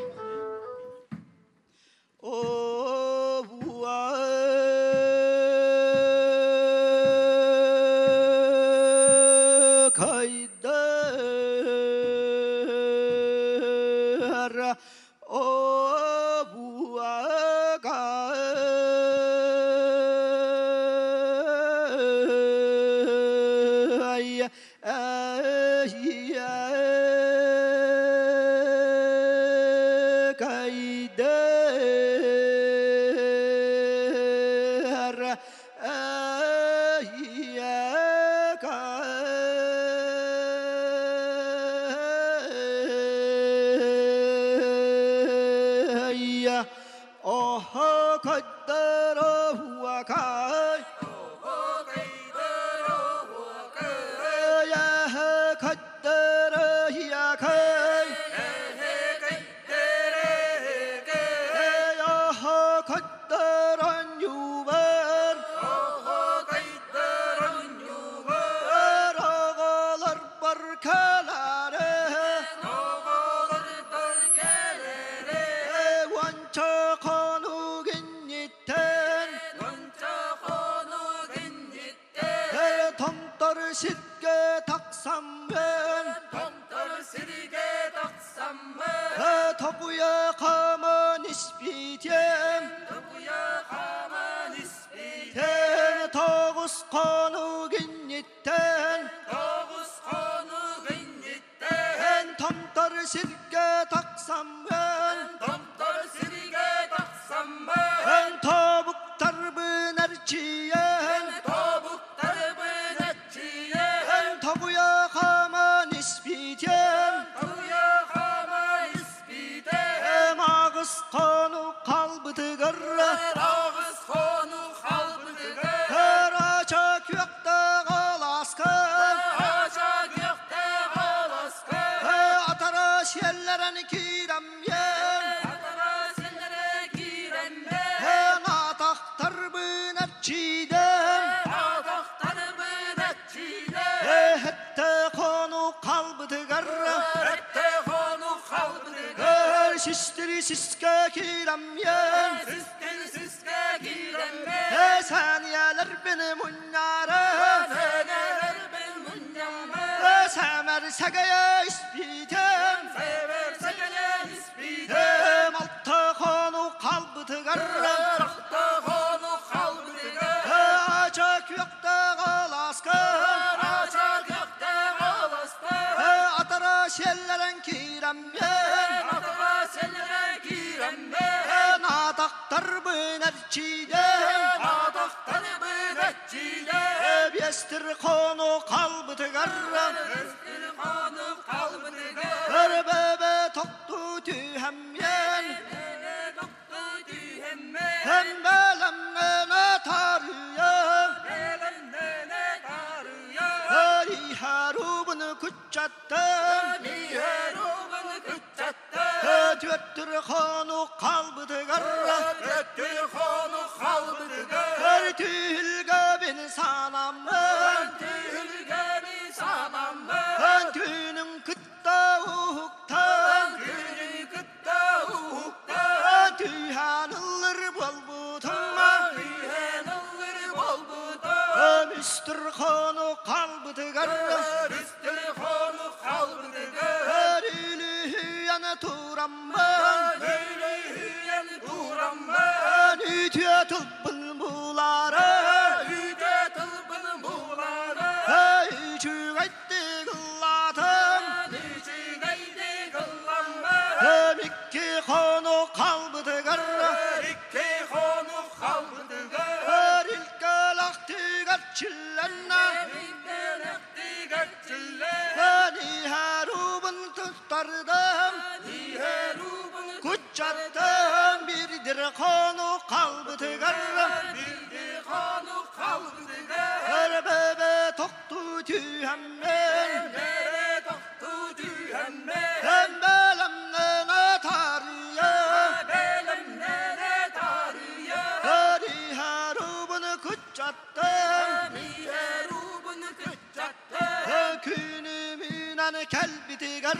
Lünen kelbitiger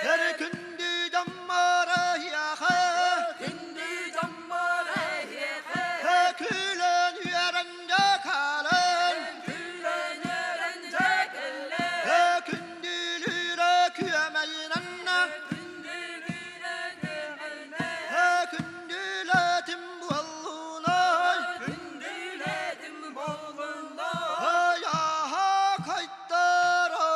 Her kündü cammara yaha Külen yörende kalın Kündülüre küyemeyinenna Kündületim bollunay Yaha kayttara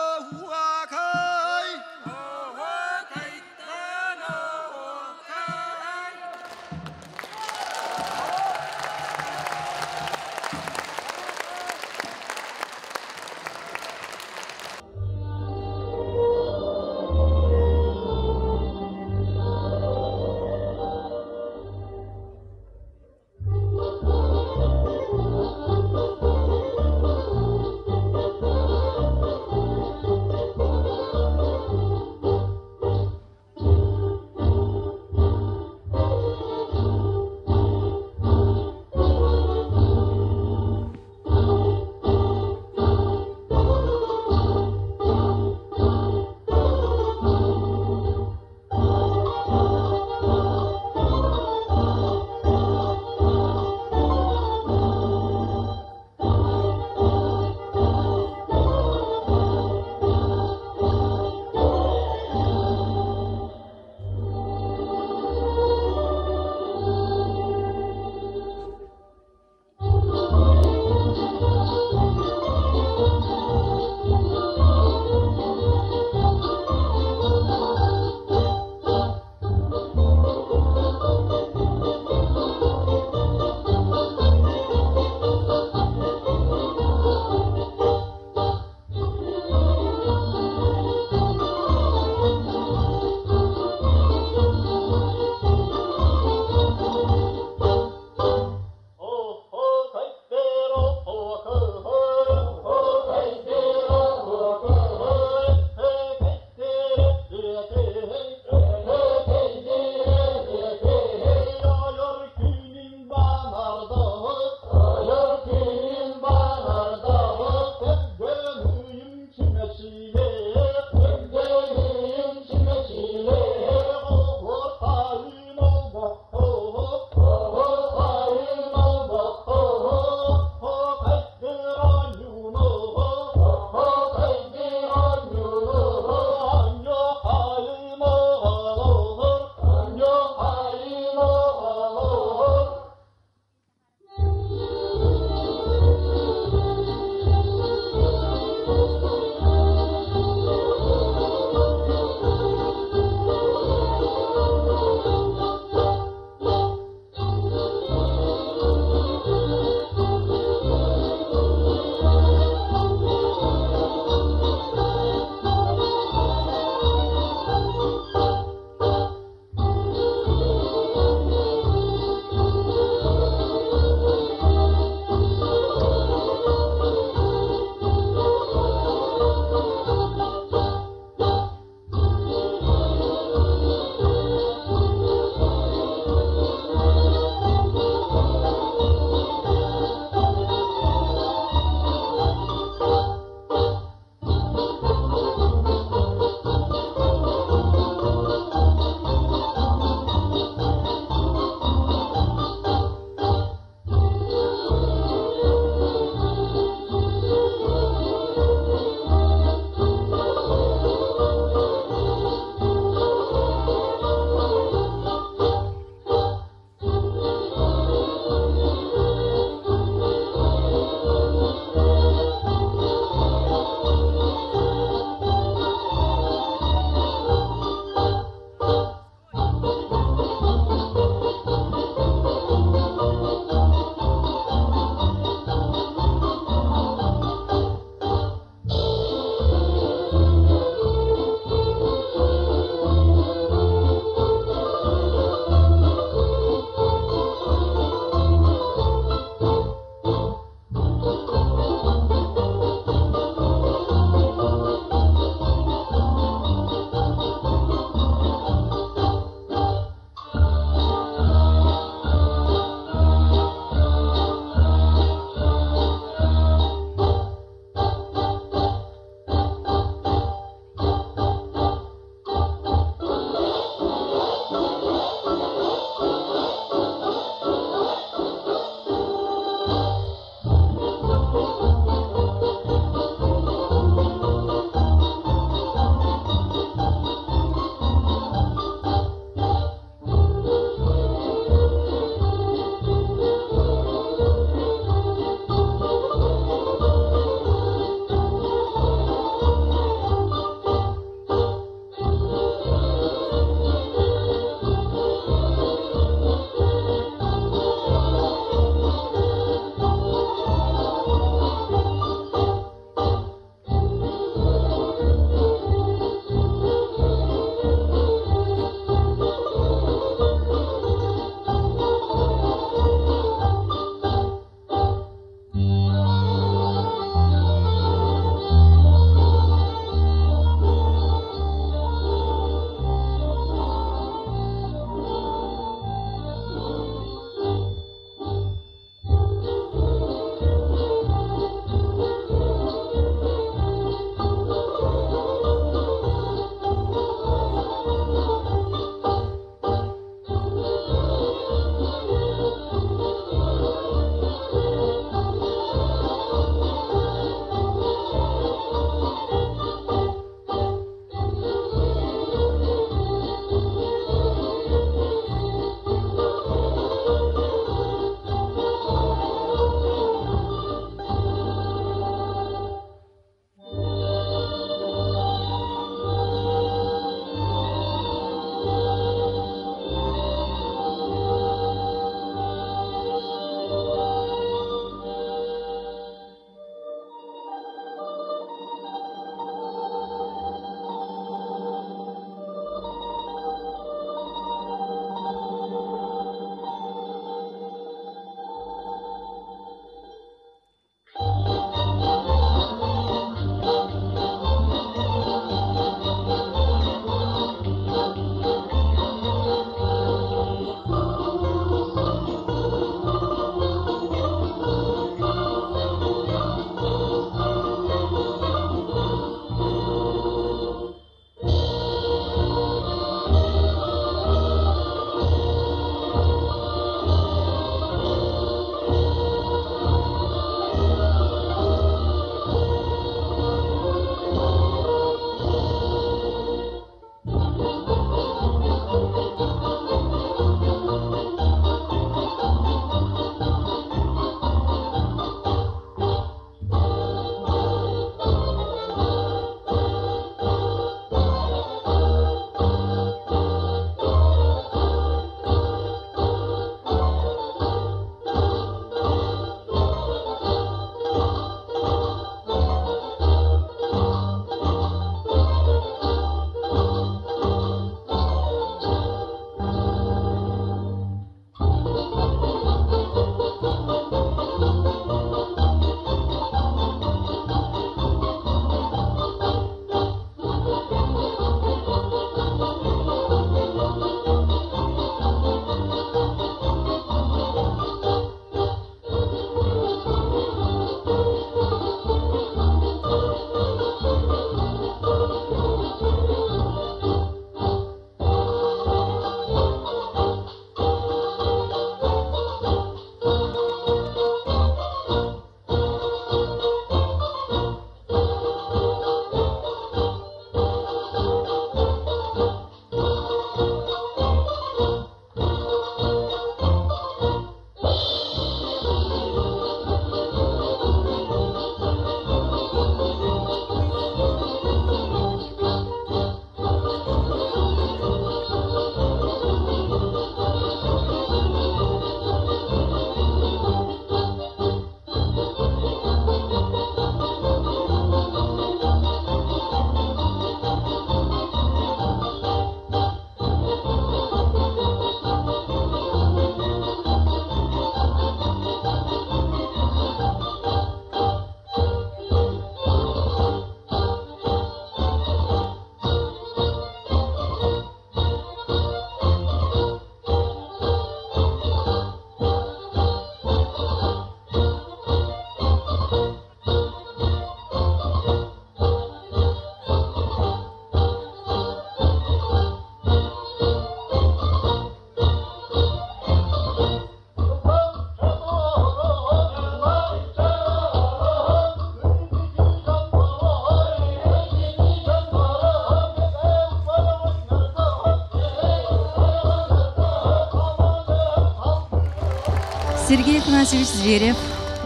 Сергей Афанасьевич Зверев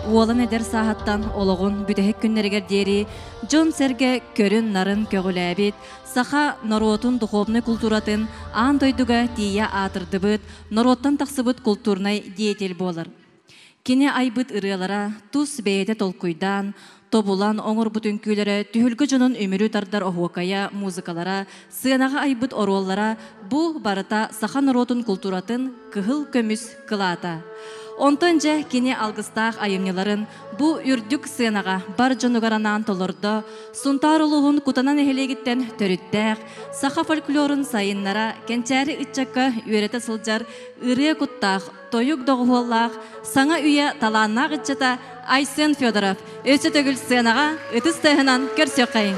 уолан эдер саһаттан ологун бүтэһик күннеригер диэри Джон Серге көрүн нарын көгүлээбит саха норотун духовный культуратын аан тойдуга тия атырдыбыт нороттан тахсыбыт культурнай диетел болар. Кини айбыт ырыалара тус бейете толкуйдан тобулан оңор бүтүнкүлөрө түһүлгү жонун өмүрү тардар охуакая музыкалара сыанага айбыт ороллара бу барыта саха норотун культуратын кыһыл көмүс кылаата. Онтонжа кини алгыстаах айымныларын бу үрдүк сыанага бар жонугаранан толордо сунтарулугун кутанан эхелегиттен төрүттәк саха фольклорун сайыннара кенчәри ытчакка үйрете сылжар ырыя куттаах тоюк догуоллаах саңа үйе талааннаах ытчата Айсен Федоров өсө төгүл сыанага ытыс тыһынан көрсөкайын.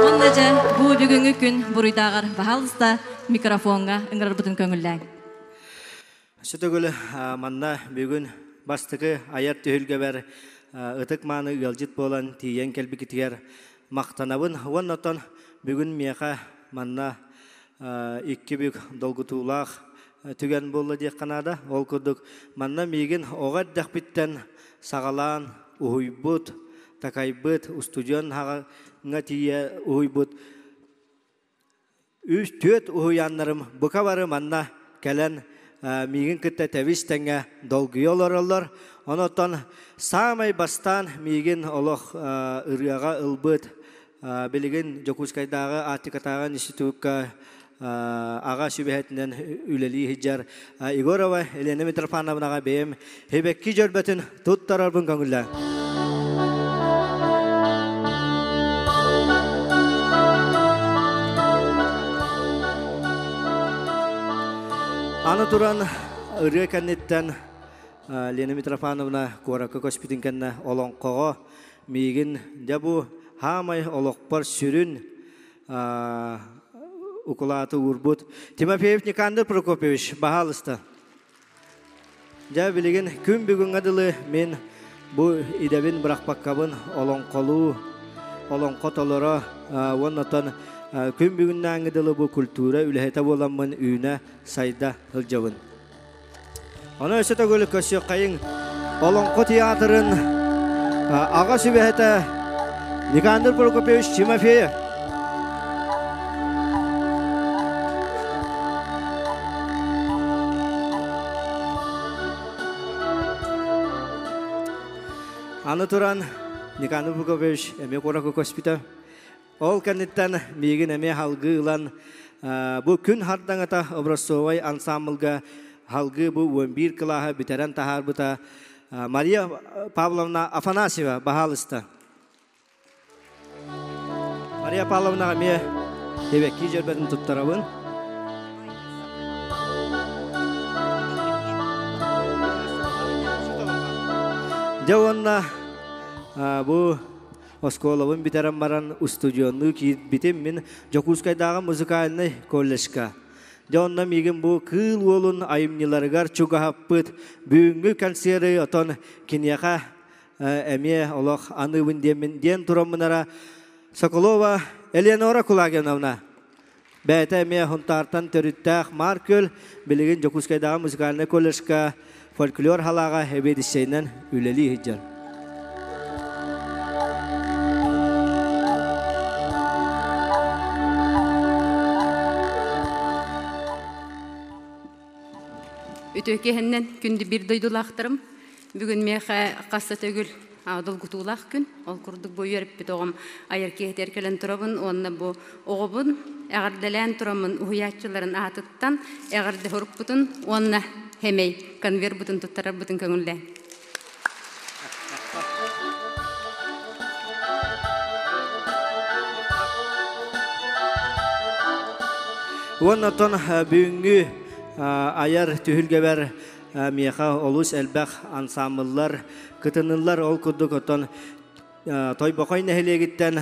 Оннажа бу бүгүнгү күн буруйдагар баһалыста микрофонга ыңгырарбытын көңүлләң. Сөтөгүл манна бүгүн бастыгы аяр төһүлгө бер ытык мааны ыалжыт болан тиен келбикитигер мактанабын. Оннотон бүгүн мияка манна икки бүк долгутуулаах түген болду дек канада. Ол курдук манна мигин огар дахпиттен сагалаан уйбут такайбыт устудион хага тие уйбут үс төт уяннарым бука бары манна келен мигин кытта тәвистәңгә долгы олар. Онотон самай бастан мигин олох ырыага ылбыт билигин Жокускайдагы Атикатагы институтка ага сүбәһәтеннән үлели хиҗар Игорова Елена Митрофановнага бем хебекки җөрбәтен туттарарбын көңүлләр. Аны туран ыры кәннеттен Лена Митрофановна Корака Коспитинкенне олонқоға мигин дәбу хамай олоқпар сүрін укулаты урбут. Тимофеев Никандр Прокопьевич бағалысты. Дә білеген күн бүгін адылы мен бұ идәбін бірақпаққабын олонқолу, олонқотолары оннатан күн бүгіннен аңыдылы бұл культура үләхеті боламын үйіне сайда ғылжауын. Оны өсі төгілі көсі қайын Олонқо театрын аға сүбәхеті Никандр Прокопьевич Тимофеев. Аны туран Никандр Прокопьевич әме Корака Коспита. Ол кәнеттен мегін әме халғы ұлан бұ күн хардаңата образцовай ансамблға халғы бұ 11 кылаға бітерен тахар бұта Мария Павловна Афанасьева бағалысты. Мария Павловна әме дебекки жербетін тұттарабын. Жауынна бұ Осколовын битерен баран устудионну киит битим мен Жокускайдагы музыкальный коллежка. Жонна мигин бу кыл олун айымныларыгар чугахаппыт бүгүнгү концерты отон киняка эме олох аныбын ден турамынара Соколова Элеонора Кулагеновна. Бәйті эме хунтартан төрүттәк Маркөл билигин Жокускайдагы музыкальный коллежка фольклор халага эбедисейнен үлели хиджар. Өтөкеһеннен күнді бір дойдулақтырым. Бүгін меха қасса төгіл долгутулақ күн. Ол күрдік бой өріп бет оғым айыркеет еркелен тұрабын. Онына бұл оғыбын әғірделен тұрамын ұхиятчыларын атыттан әғірде хұрып бұтын. Онына хемей конвер бұтын тұттарар бұтын көңілді. Онына тон бүгінгі аяр түхілгебер мияқа олус әлбәқ ансамыллар, кытынылар ол күрдік отын тойбақай нәхілегіттен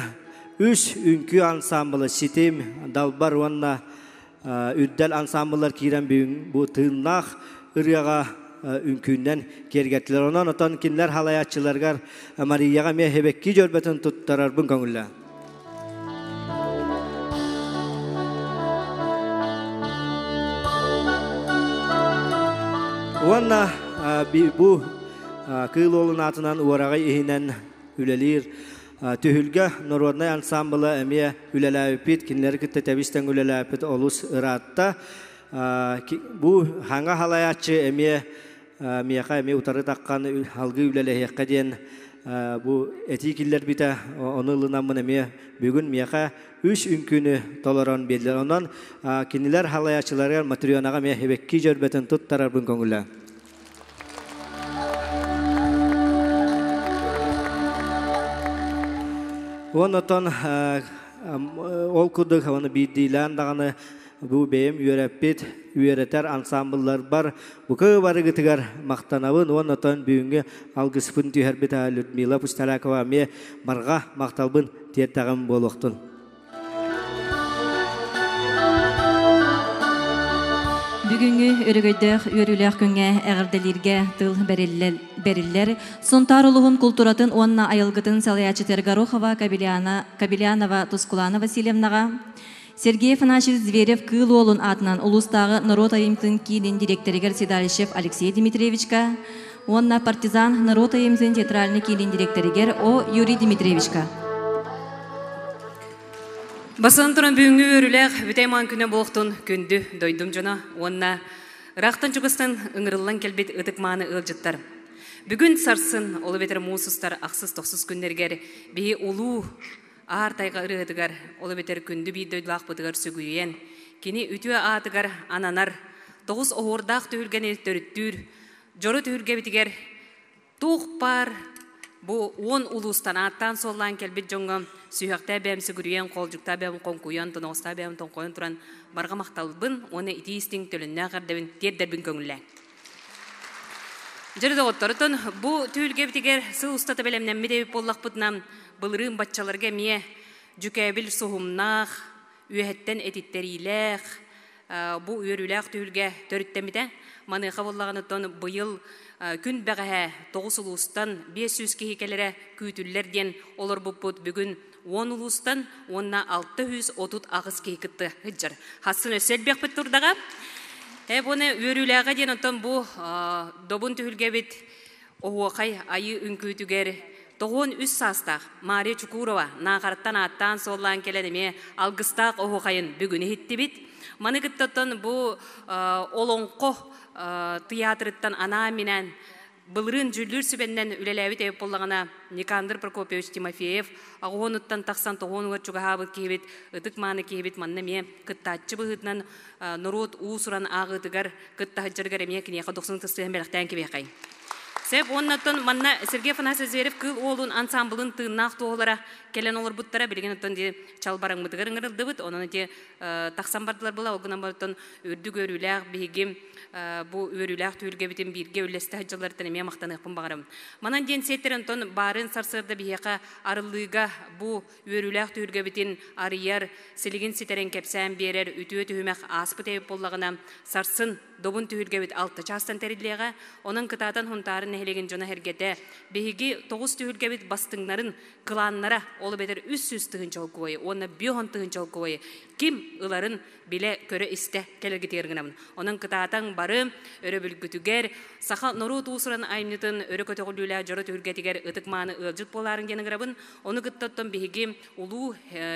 үш үнкі ансамылы ситим, далбар онна үддәл ансамыллар кейрен бұл тыңнақ ұрияға үнкүйінен кергеттілер. Онан отын кинлер халаятчыларғар Марияға мехебекки жөрбетін тұттарар бұн көңілі. Уанна бу кыл олын атынан уарагай ихинен үлелир тühülge Народный ансамблы эме үлеләпит кинлер китте табистен үлеләпит олус ыратта бу ханга халаячы эме мияка эме утары таккан халгы үлеләһеккә ден бу этикиллер бите онылынан эме бүгүн мияка 3 үнкүнү толорон белдер. Ондан кинилер халаячыларга материонага ме хебекки жөрбөтөн туттарар бун көңүлө. Онотон ол кудук оны бидилен даганы бу бем үйрөппит үйрөтер ансамбльлар бар. Бу кыбары гытыгар мактанабын онотон бүгүнгө алгыспын түйөрбит Людмила Пусталакова ме барга макталбын тиеттагым болуктун. Бүгүнгү өрөгөйдөх өрүлөх күнгө эгерделерге тыл бериллер. Сонтар улугун культуратын онна айылгытын Салаячы Горохова, Кабелянова, Тускулана Васильевнага, Сергей Афанасьевич Зверев кыл олун атынан улустагы народ айымтын кийин директоригер Седалишев Алексей Дмитриевичка, онна партизан народ айымтын театральный кийин директоригер О Юрий Дмитриевичка. Басын туран бүгүнгү өрүлөк бүтөйман күнө болуктун күндү дойдум жона онна рахтан чугустан ыңырыллан келбет ытыкманы ылжыттар. Бүгүн сарсын олу бетер муусустар аксыз токсуз күндергер бии улуу аар тайга ырыдыгар олу бетер күндү бий дойдулак бытыгар сүгүйен кини үтүө аатыгар ананар 9 оордак түйүлген төрүттүр жору түйүлге битигер тук бар бу 10 улустан аттан соллан келбит жоңго сүйөктө бем сүгүрүен колжукта бем конкуян тоноста бем тонкоен туран барга макталбын оны итистин төлүнө кардыбын тердербин көңүллө. Жырды отторутун бу түйүлге битигер сыл устата белемнен медебип боллакпытынан былырын батчаларга мие жүкөбил сухумнах үйөттен этиттерилех бу үйөрүлөк түйүлге төрүттемите маныха боллаганытон быйыл күн бәгәһә 9 улустан 500 кихикелере күтүлләр ден олар буппут бүгүн 10 улустан онна 630 агыс кихикытты хыҗыр. Хасын өсөлбек бит турдага. Буны өрүләгә ден отон бу добун түһүлгә бит оохай айы үнкүтүгер 93 састак Мария Чукурова нагартан аттан соллан келедеме алгыстак оохайын бүгүн хитти бит. Маны гыттан бу олонко театрыттан ана менен былырын жүлүр сүбеннен үлеләбит эп боллагана Никандр Прокопьевич Тимофеев агонуттан 99 чугабыт кебит ытыкманы кебит манна ме кыттачы быгытнан народ уусуран агытыгар кыттахыжыргар эме кине 90 тыстын белектен кебекай. Сеп оннаттан манна Сергей Афанасьевич Зверев кыл олун ансамблын тыыннак тоолара келен олар буттара билгенеттен ди чалбарың мытыгар ыңырылдыбыт онун ди таксан бардылар була огунан бартан үрдү көрүләк бигим бу өрүләк түлгә битен бирге үлесте хаҗалардан эме мактаныпын багарым. Манан ден сеттерен тон барын сарсырда бияка арылыга бу өрүләк түлгә битен арыяр силеген сетерен кепсән берер үтүө түмәк аспыт эп боллагына сарсын добун түлгә бит 6 частан терилеге онун кытадан хунтарын нехлеген жона хергете биги 9 түлгә бит бастыңнарын кыланнара олы бетер 300 тыгын чолкой оны 100 тыгын чолкой ким ыларын биле көрө исте келерге тергенем онун кытаатан бары өрө бүлгүтүгер саха нору туусуран айнытын өрө көтөгүлүлө жоро түргетигер ытыкманы ылжыт боларын генеграбын ону кыттаттан биги улуу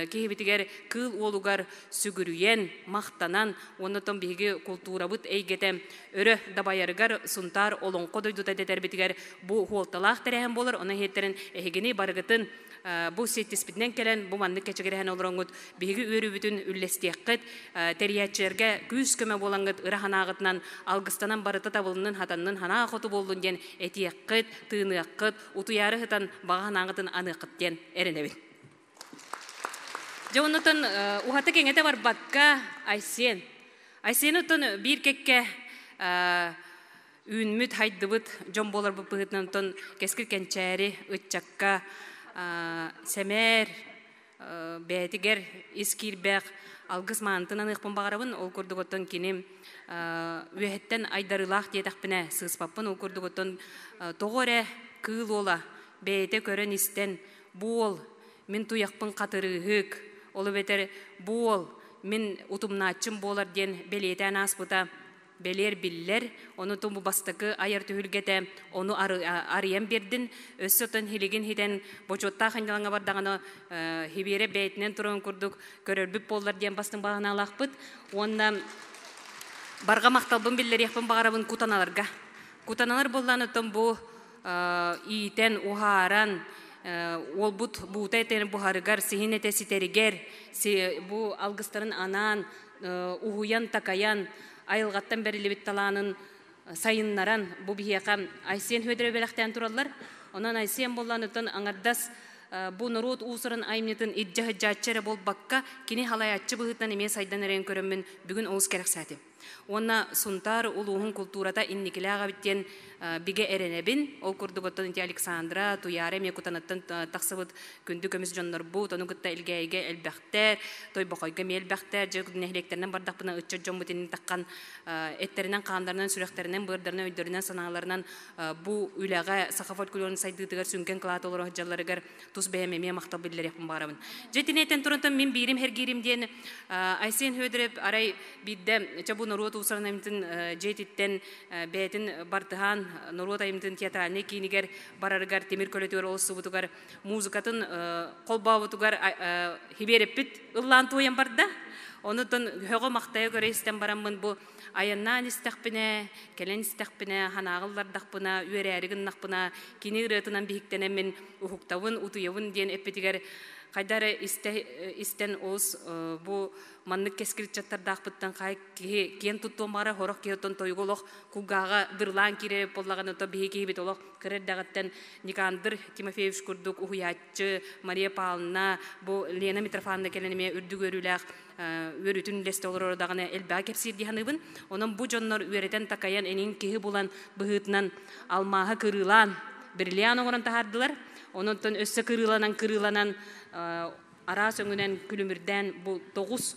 кебитигер кыл олугар сүгүрүен мактанан онутон биги культурабыт эйгете өрө дабайарыгар сунтар олонко дойдута детербитигер бу холталак терен болор оны хеттерин эгени барыгытын бу сеттиспитнен келен бу манны кечегерен олоңгут биги өрүбүтүн үллестияккыт териячерге күз көмө болаңгыт ыраханагытынан алгыстанан барыта табылынын хатаннын хана хоту болдун ден этияккыт тыыныаккыт утуяры хытан баганагытын аныкыт ден эренебит. Жонутун ухаты кеңете бар бакка Айсенутун бир кекке үнмүт хайдыбыт жон болар бу пыгытнан кескир кенчери ытчакка семер бетигер искирбек алгыс мантынан ыкпын багарабын ол курдуготтон кинем үеттен айдарылах диетакпине сыспаппын ол курдуготтон тогоре кыл ола бете көрөн истен буол мен туякпын катырыгык олу бетер буол мен утумнаачым болар ден белетен аспыта белер биллер, оны туму бастыкы айыр түһүлгете, оны арыян бердин, өссөтөн хилигин хитен бочотта ханялаңа бардаганы хибере бейтинен турун курдук, көрөрбүп боллар диен бастың багына алакпыт. Онна барга макталбын биллер яхпын багарабын кутаналарга. Кутаналар болланытын бу иитен ухаран ол бут буутайтен бухарыгар сихинете ситеригер бу алгыстарын анан ухуян такаян айылгаттан берилибит талаанын сайыннаран бу бихиякам айсен хөдөрө белактан тураллар. Онан айсен болланытын аңардас бу народ уусырын аймнетін иджа-хыджаччары бол бакка кини халаяччы быһытнан эме сайдан эрен көрөммүн бүгүн оус керек саати. Онна сунтар улуһун культурата инникилага биттен биге эренебин ол курдуготтон инти Александра туяре мекутанаттан таксыбыт күндү көмүс жоннор бу тону кытта илгейге элбахтер той бокойга мелбахтер жегүн нехлектеринен бардакпына ыччы жомбутин таккан эттеринен каандарынан сүрөктеринен бырдарынан өйдөрүнөн санааларынан бу үлага саха фольклорун сайдыгар сүнкен клаатолор жалларыгар тус бемеме мактал биллерепин барабын. Жетинетен турунтан мен бирим хергирим ден айсен хөдөрөп арай бидде чабу народ усарнамтын жетиттен бетин бартыхан народ аймтын театральный кинигер барарыгар темир көлөтөр олсубутугар музыкатын колбаабутугар хибереппит ыллаан туян барда. Онутон хөгө мактая көрөстен бараммын бу аяннан истекпине, келен истекпине, ханагыллардакпына, үрәригиннакпына, кинигретынан бихиктенемен ухуктабын, утуябын ден эппетигер кайдары истен оз бу маннык кескирчаттардакпыттан кай кен туттон бара хорок киотон тойголох кугага гырлан кире боллаган то бихиги бит олох креддагаттан Никандр Тимофеевич курдук уятчы Мария Павловна бу Лена Митрофановна келенеме үрдүгөрүлак өрүтүн лестолор даганы элбаа кепсир диханыбын. Онун бу жоннор үретен такаян энин киһи булан быһытынан алмаха кырылан бирлиан оңорон тахардылар. Онунтон өссө кырыланан ара сөңүнен күлүмүрден бу 9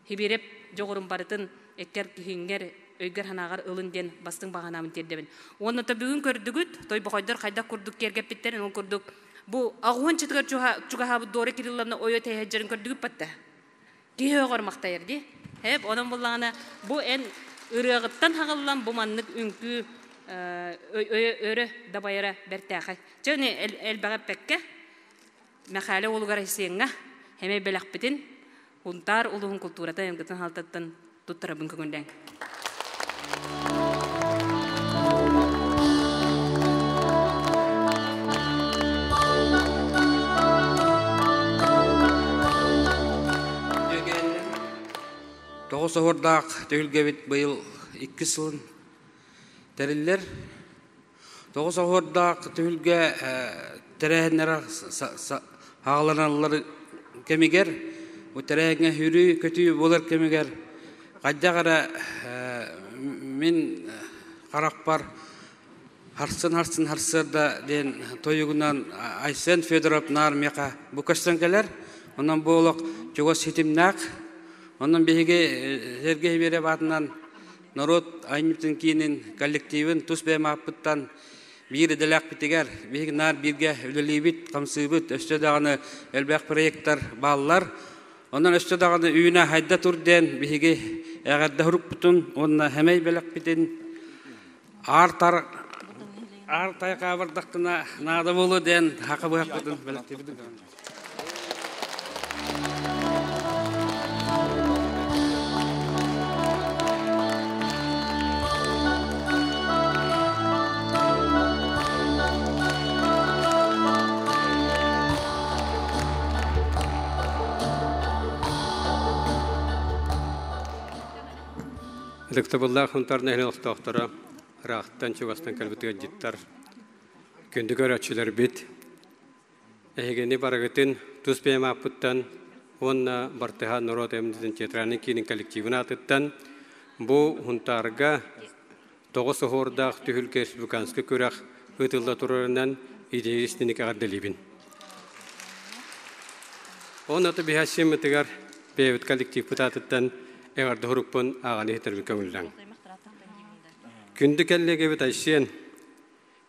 хибереп жогорун барытын эккер кихиңер өйгөр ханагар ылынден бастың баганамын тердебин. Онута бүгүн көрдүгүт той бокойдор кайда курдук кергеп биттерин ол курдук. Бу агуан чытыгар чугахабы доре кирилларны ою тehejjerin көрдүгүп батта. Кийөгөр мактайырди. Хеп онун буллагана бу эн ырыгыттан хагыллан бу маннык үңкү өрө дабайра бертахай. Жөне элбагап пекке мәхәле улугар исеңгә һәме беләкбитин унтар улуһун культурата янгытын халтаттан туттарабын күгөндән. Тоғыз ордақ төгілгебет бұйыл 2 сылын тәрілер. Тоғыз ордақ төгілге тәрәхінлері ағыланалар кемегер, о тәрәхіңе хүрі көтүй болар кемегер. Қайдағара мен қарақ бар харсын-харсырда ден тойығынан Айсен Федоров нар меқа бұқастан келер. Онан болық жоғыз сетімнақ. Онан беге жерге бере батынан народ айнымтын кейінен коллективін тұс бәйма апыттан бейірі дәләқ бітігер. Беге нар бірге өлілейбіт, қамсыбыт, өсті дағаны әлбәқ проекттар балылар. Онан өсті дағаны үйіне хайда тұрден беге әғарда ғұрып бұтын, онына әмей бәләқ бітін ар тайқа бардақтына нады болу ден хақы бұғақ бұтын бәләқті бұтын. Дыктабыллах хунтарны хәлен остахтара рахтан чугастан калбытыга життар. Көндүгөр ачылар бит. Эгени барагытын тус бема апыттан онна бартыха народ эмдин театраны кинин коллективына атыттан бу хунтарга 9 хордак түһүлкө республиканскы көрак ытылда турарынан идеистиник агадылыбын. Онаты бихашимытыгар бевит коллектив путатыттан Eğer doğrupun ağanı hitarbi kömülden. Kündü kellege bit ayşen,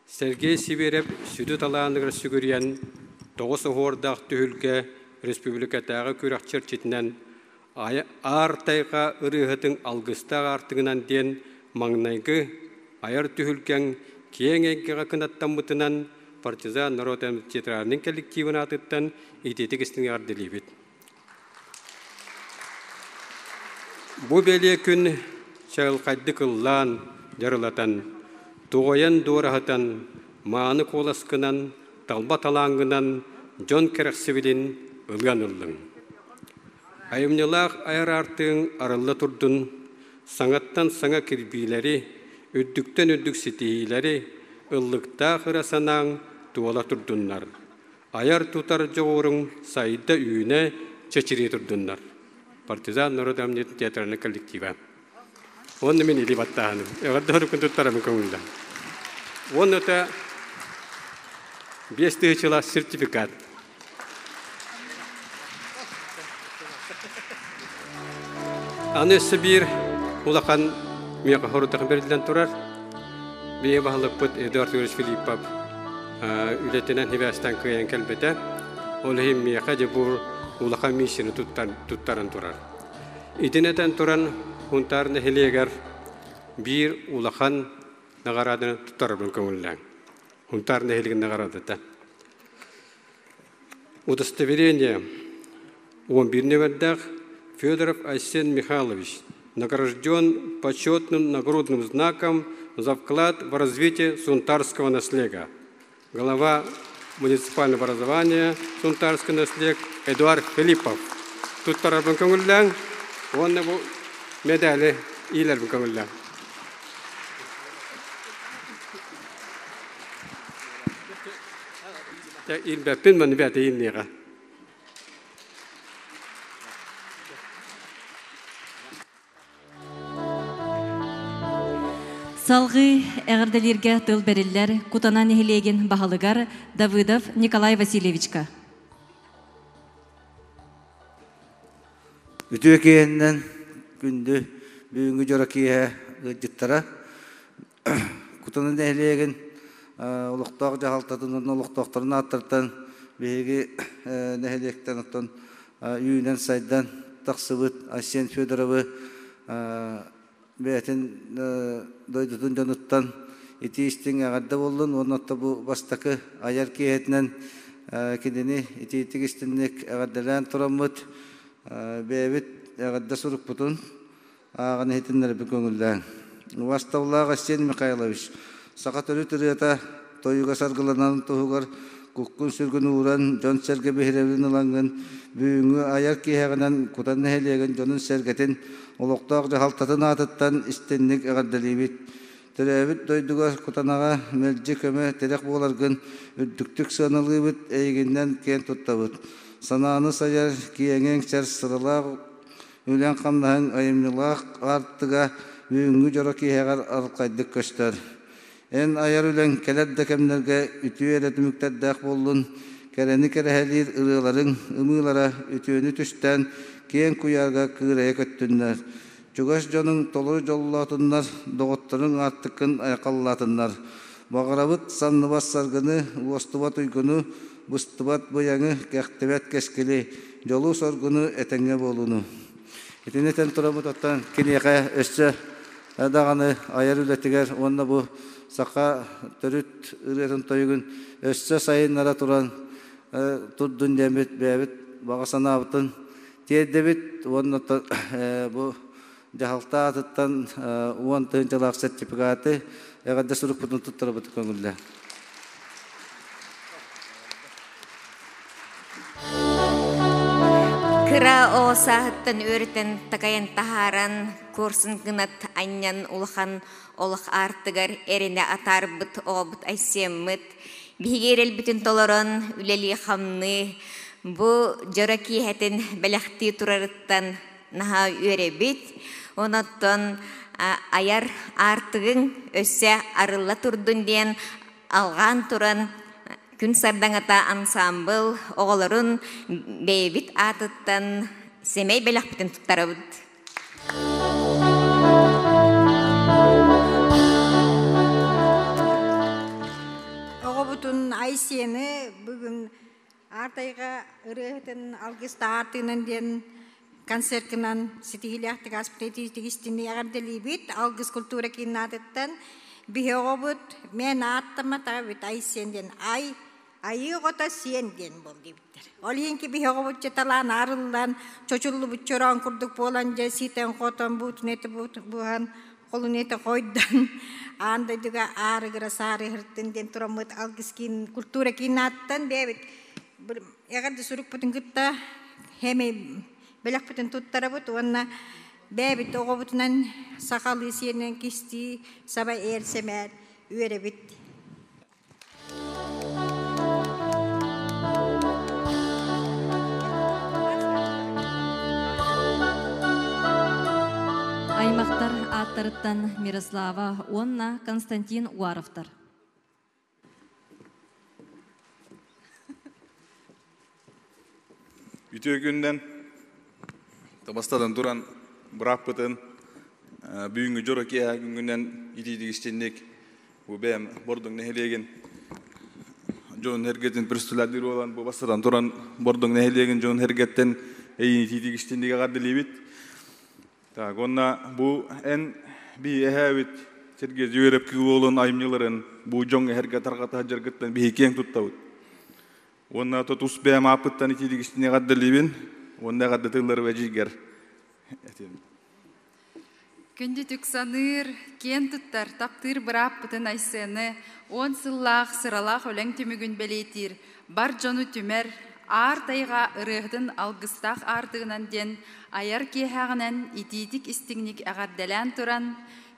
Sergey Siberep südü talağınıgır sügüryen 9 hordaq tühülge Respublikatağı kürak çerçetinden артайға ырыһытың алгыстақ артыңынан ден маңнайгы аяр түхілген кең еңгеға кынаттамытынан партизан народ театрының коллективін атыттан итетігістің арделейбет. Бұ бәле күн шағылқайды қыллан жарылатан, туғаян дуарахатан, мааны қоласқынан, талба талаңынан, жон керексібілін ылған ұлың. Айымнылақ айыр артың арылы тұрдың, саңаттан саңа кірбейлері, үддіктен үддік сетейлері, ыллықта қырасанаң туала тұрдыңдар. Аяр тұтар жоғырың сайда үйіне чечіре тұрдыңдар. Партизан народ амниетін театрының коллектива. Оны мен елі баттағаным. Эғадда ұрықын тұттарамын көңілді. Оны өте 5 жыла сертификат. Аны Сибир улақан мияқа хорутақын берділен тұрар. Бейе бағылық бұд Эдуард Юрьевич Филиппов үлетінен хевестен көйен кәлбеті. Ол хем мияқа жебур улақан миссияны тұттарын тұрар. Итінетен тұран ұнтарыны хелегер бір улақан нағарадыны тұттарыбын көңілден. Ұнтарыны хелеген нағарадыда. Удостоверение 11-й Федоров Арсен Михайлович награжден почетным нагрудным знаком за вклад в развитие сунтарского наследия. Глава муниципального образования сунтарского наследия Эдуард Филиппов. Тут тарабан көңілден, он его медали илербан көңілден. Илбәппен мәні бәті илнеға. Салғы әғірделерге тыл бәрілер кутанан ехелеген бағалығар Давыдов Николай Васильевичка. Үтіе кейіннен күнді бүгінгі жора кейе ғыджыттара кутанан ехелеген ұлықтақ жағалтатын, ұлықтақтарын аттыртан бейгі нәхелектен ұттан үйінен сайдан тақсыбыт Арсен Федоровы бәтін дойдудun жаныттан итиістің ағарда болдың, онатта бұл бастақы аяр кейетінен кедені итиеттік істіннік ағардалан тұрамыд бәбіт ағарда сұрық бұтын ағаны етінлері бір көңілден. Ваставлағы Арсен Михайлович сақат өлі түріята тойуға сарғыланан тұғығар күккін сүргін ұғыран жон сәрге бейревлін ұланғын бүгінгі аяр кейеғінен құтан нәхелеген жонын сәргетін олықтақ жағалтатын атыттан істеннік ағардалейбет. Түрәбіт дойдуға құтанаға мәлжі көмі терек боларғын үддіктік сығанылғыбыт әйгеннен кен тұттабыт. Сананы саяр кейеңен сәр сырылақ өлен қамнағын айымнылақ артыға бүгінгі жора кейеғар арқайдық көстер. Эн аяр өлен кәләр дәкемлерге үтіе әрәтіміктәддәқ болын, кәрәні кәрәхәлер ұрыларын ұмылара үтіені түстен кен куярга кырая көттүннәр. Чугаш жонун толу жоллатыннар, доғыттырын артықын айқаллатыннар. Бағарабыт санныбас саргыны, уостыбат уйгыны, бұстыбат бұяңы кәқтебет кәскелі, жолу соргыны әтәңе болуну. Етінетен тұрамыт оттан кенеға өссі әдағаны аяр үлетігер, онна бұ сақа түріт үретін тойгын өссі сайынлара тұран тұрдын дәмет бәбіт бағасана абытын Тедебит оннотон бу жахалта атыттан уан тыынчалаак сертификаты эгадда сурук бутун туттарабыт көңүлдө. Кыра оосаахыттан өртен такаян тахаран курсын гынат аннян улахан олах артыгар эрине атарбыт ообыт айсеммыт бигерел бүтүн толорон үлели хамны бу жора киһэтин бэлэхти турарыттан наха үөребит оноттон аяр артыгын өссө арылла турдун диэн алган туран күн сардаңата ансамбл оголорун бэйбит атыттан семей бэлэхбитин туттарабыт. Оғобутун айсені бүгін артайға ырыhtын алгыста артынан ден концерткынан ситигилиахтык аспрети тигистини агарделибит алгыс культура киннатыттан бихеобут мен аттама табит айсенден айыгота сиенден болдибиттер. Олинки бихеобут четалан арылдан чочуллу бутчоран курдук болан же ситен котон бутнети бухан колунети койдан андайдыга арыгыра сары хырттынден турамыт алгыс кин культура киннаттан бебит ягарды сурук бутун гытта хеме белек бутун туттарабыт онна бебит огобутунан сакалы сиенен кисти саба эрсемер үйребит. Аймақтар аттарыттан Мирослава Онна, Константин Уаровтар. Ütü günden табастадан туран бұраппытын бүйінгі жорок күнгінен итейдік іштеннек бәм бордың нәхелеген жон әргеттен бүрстіләдір olan bu бастадан туран бордың нәхелеген жон әргеттен әйін итейдік іштеннек ағадылебет. Онна бұл ән бей әхәвет серге жүйеріп күйі олон айымнеларын бұл жон әрге тарғата жарғыттан бей кен тұттауыд. Онна тұт ұс бәм апыттан итейдік іштеннек ағадылебен онда гадда тыллар вәжигер. Күнді түксаныр, кен тұттар, таптыр бұрап бұтын айсыны, он сыллақ, сыралақ өлең түмігін бәлейтір, бар жону түмер, ар тайға ұрығдың алғыстақ артығынан ден, аяр кейхағынан итидік істігнік ағардалан тұран,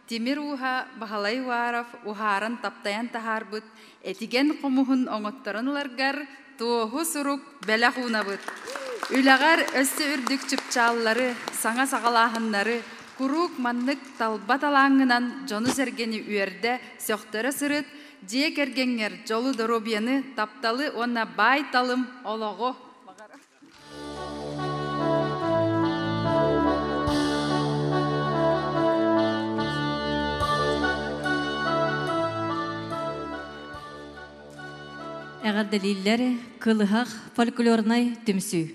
темір уға бағалай уаров, ухарын таптаян тахар бұд, әтіген қомуғын оңыттырынларғар, тоғы сұрук бәлі қуына бұд. Үлағар өсті үрдік чүпчалылары, саңа сағалағынлары, құрук маннық талбат алаңынан жону сәргені үйерді сөқтірі сырыт, дек әргенер жолу доробияны тапталы онна бай талым олығы. Әғардалиллер қылығақ фольклорнай түмсі.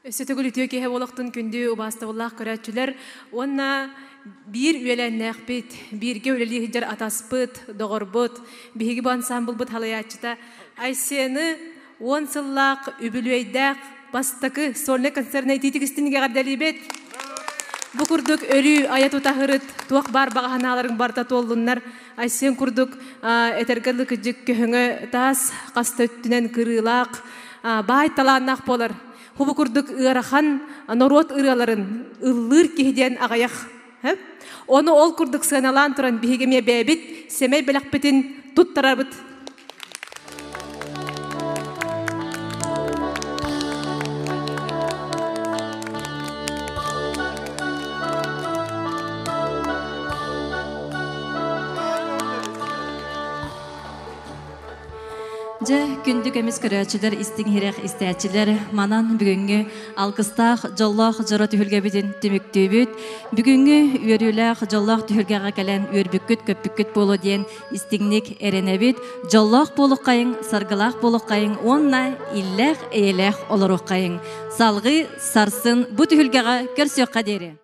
Өсетігіл үтеке олықтың күнді ұбастығылақ көрәтчілер, онна бір үйеләннәқ бет, бірге өлелі хиджар атаспыт, доғырбыт, бігі бансамбыл бұт халаятчыта, айсені 10 сыллақ үбілуейдәқ бастықы солны концерне титік істінге ғардалі бет. Бұ күрдік өрі аят ұтағырыт, туақ бар бағаналарын барта толлынлар, айсен күрдік әтергілі күджік көхіңі тас қасты өттінен кырылақ, бай таланнақ болар. Хубу күрдік ұрахан норот ұраларын ұллыр кейден ағаяқ. Оны ол күрдік сыналан тұран бігеме бәбіт, семей білік бітін тұттарар бұд. Же күндік әміз көрәтшілер істіңхерек істәтшілер манан бүгінгі алқыстақ жоллақ жыра түхілге бітін түміктүй бүт. Бүгінгі үйеріләқ жоллақ түхілгеға кәлін үйербүккіт көппүккіт болу ден істіңнік әріне бүт. Жоллақ болық қайын, сарғылақ болық қайын, онна илләқ әйеләқ олырық қайын. Салғы сарсын бұ түхілгеға көрсек қадері.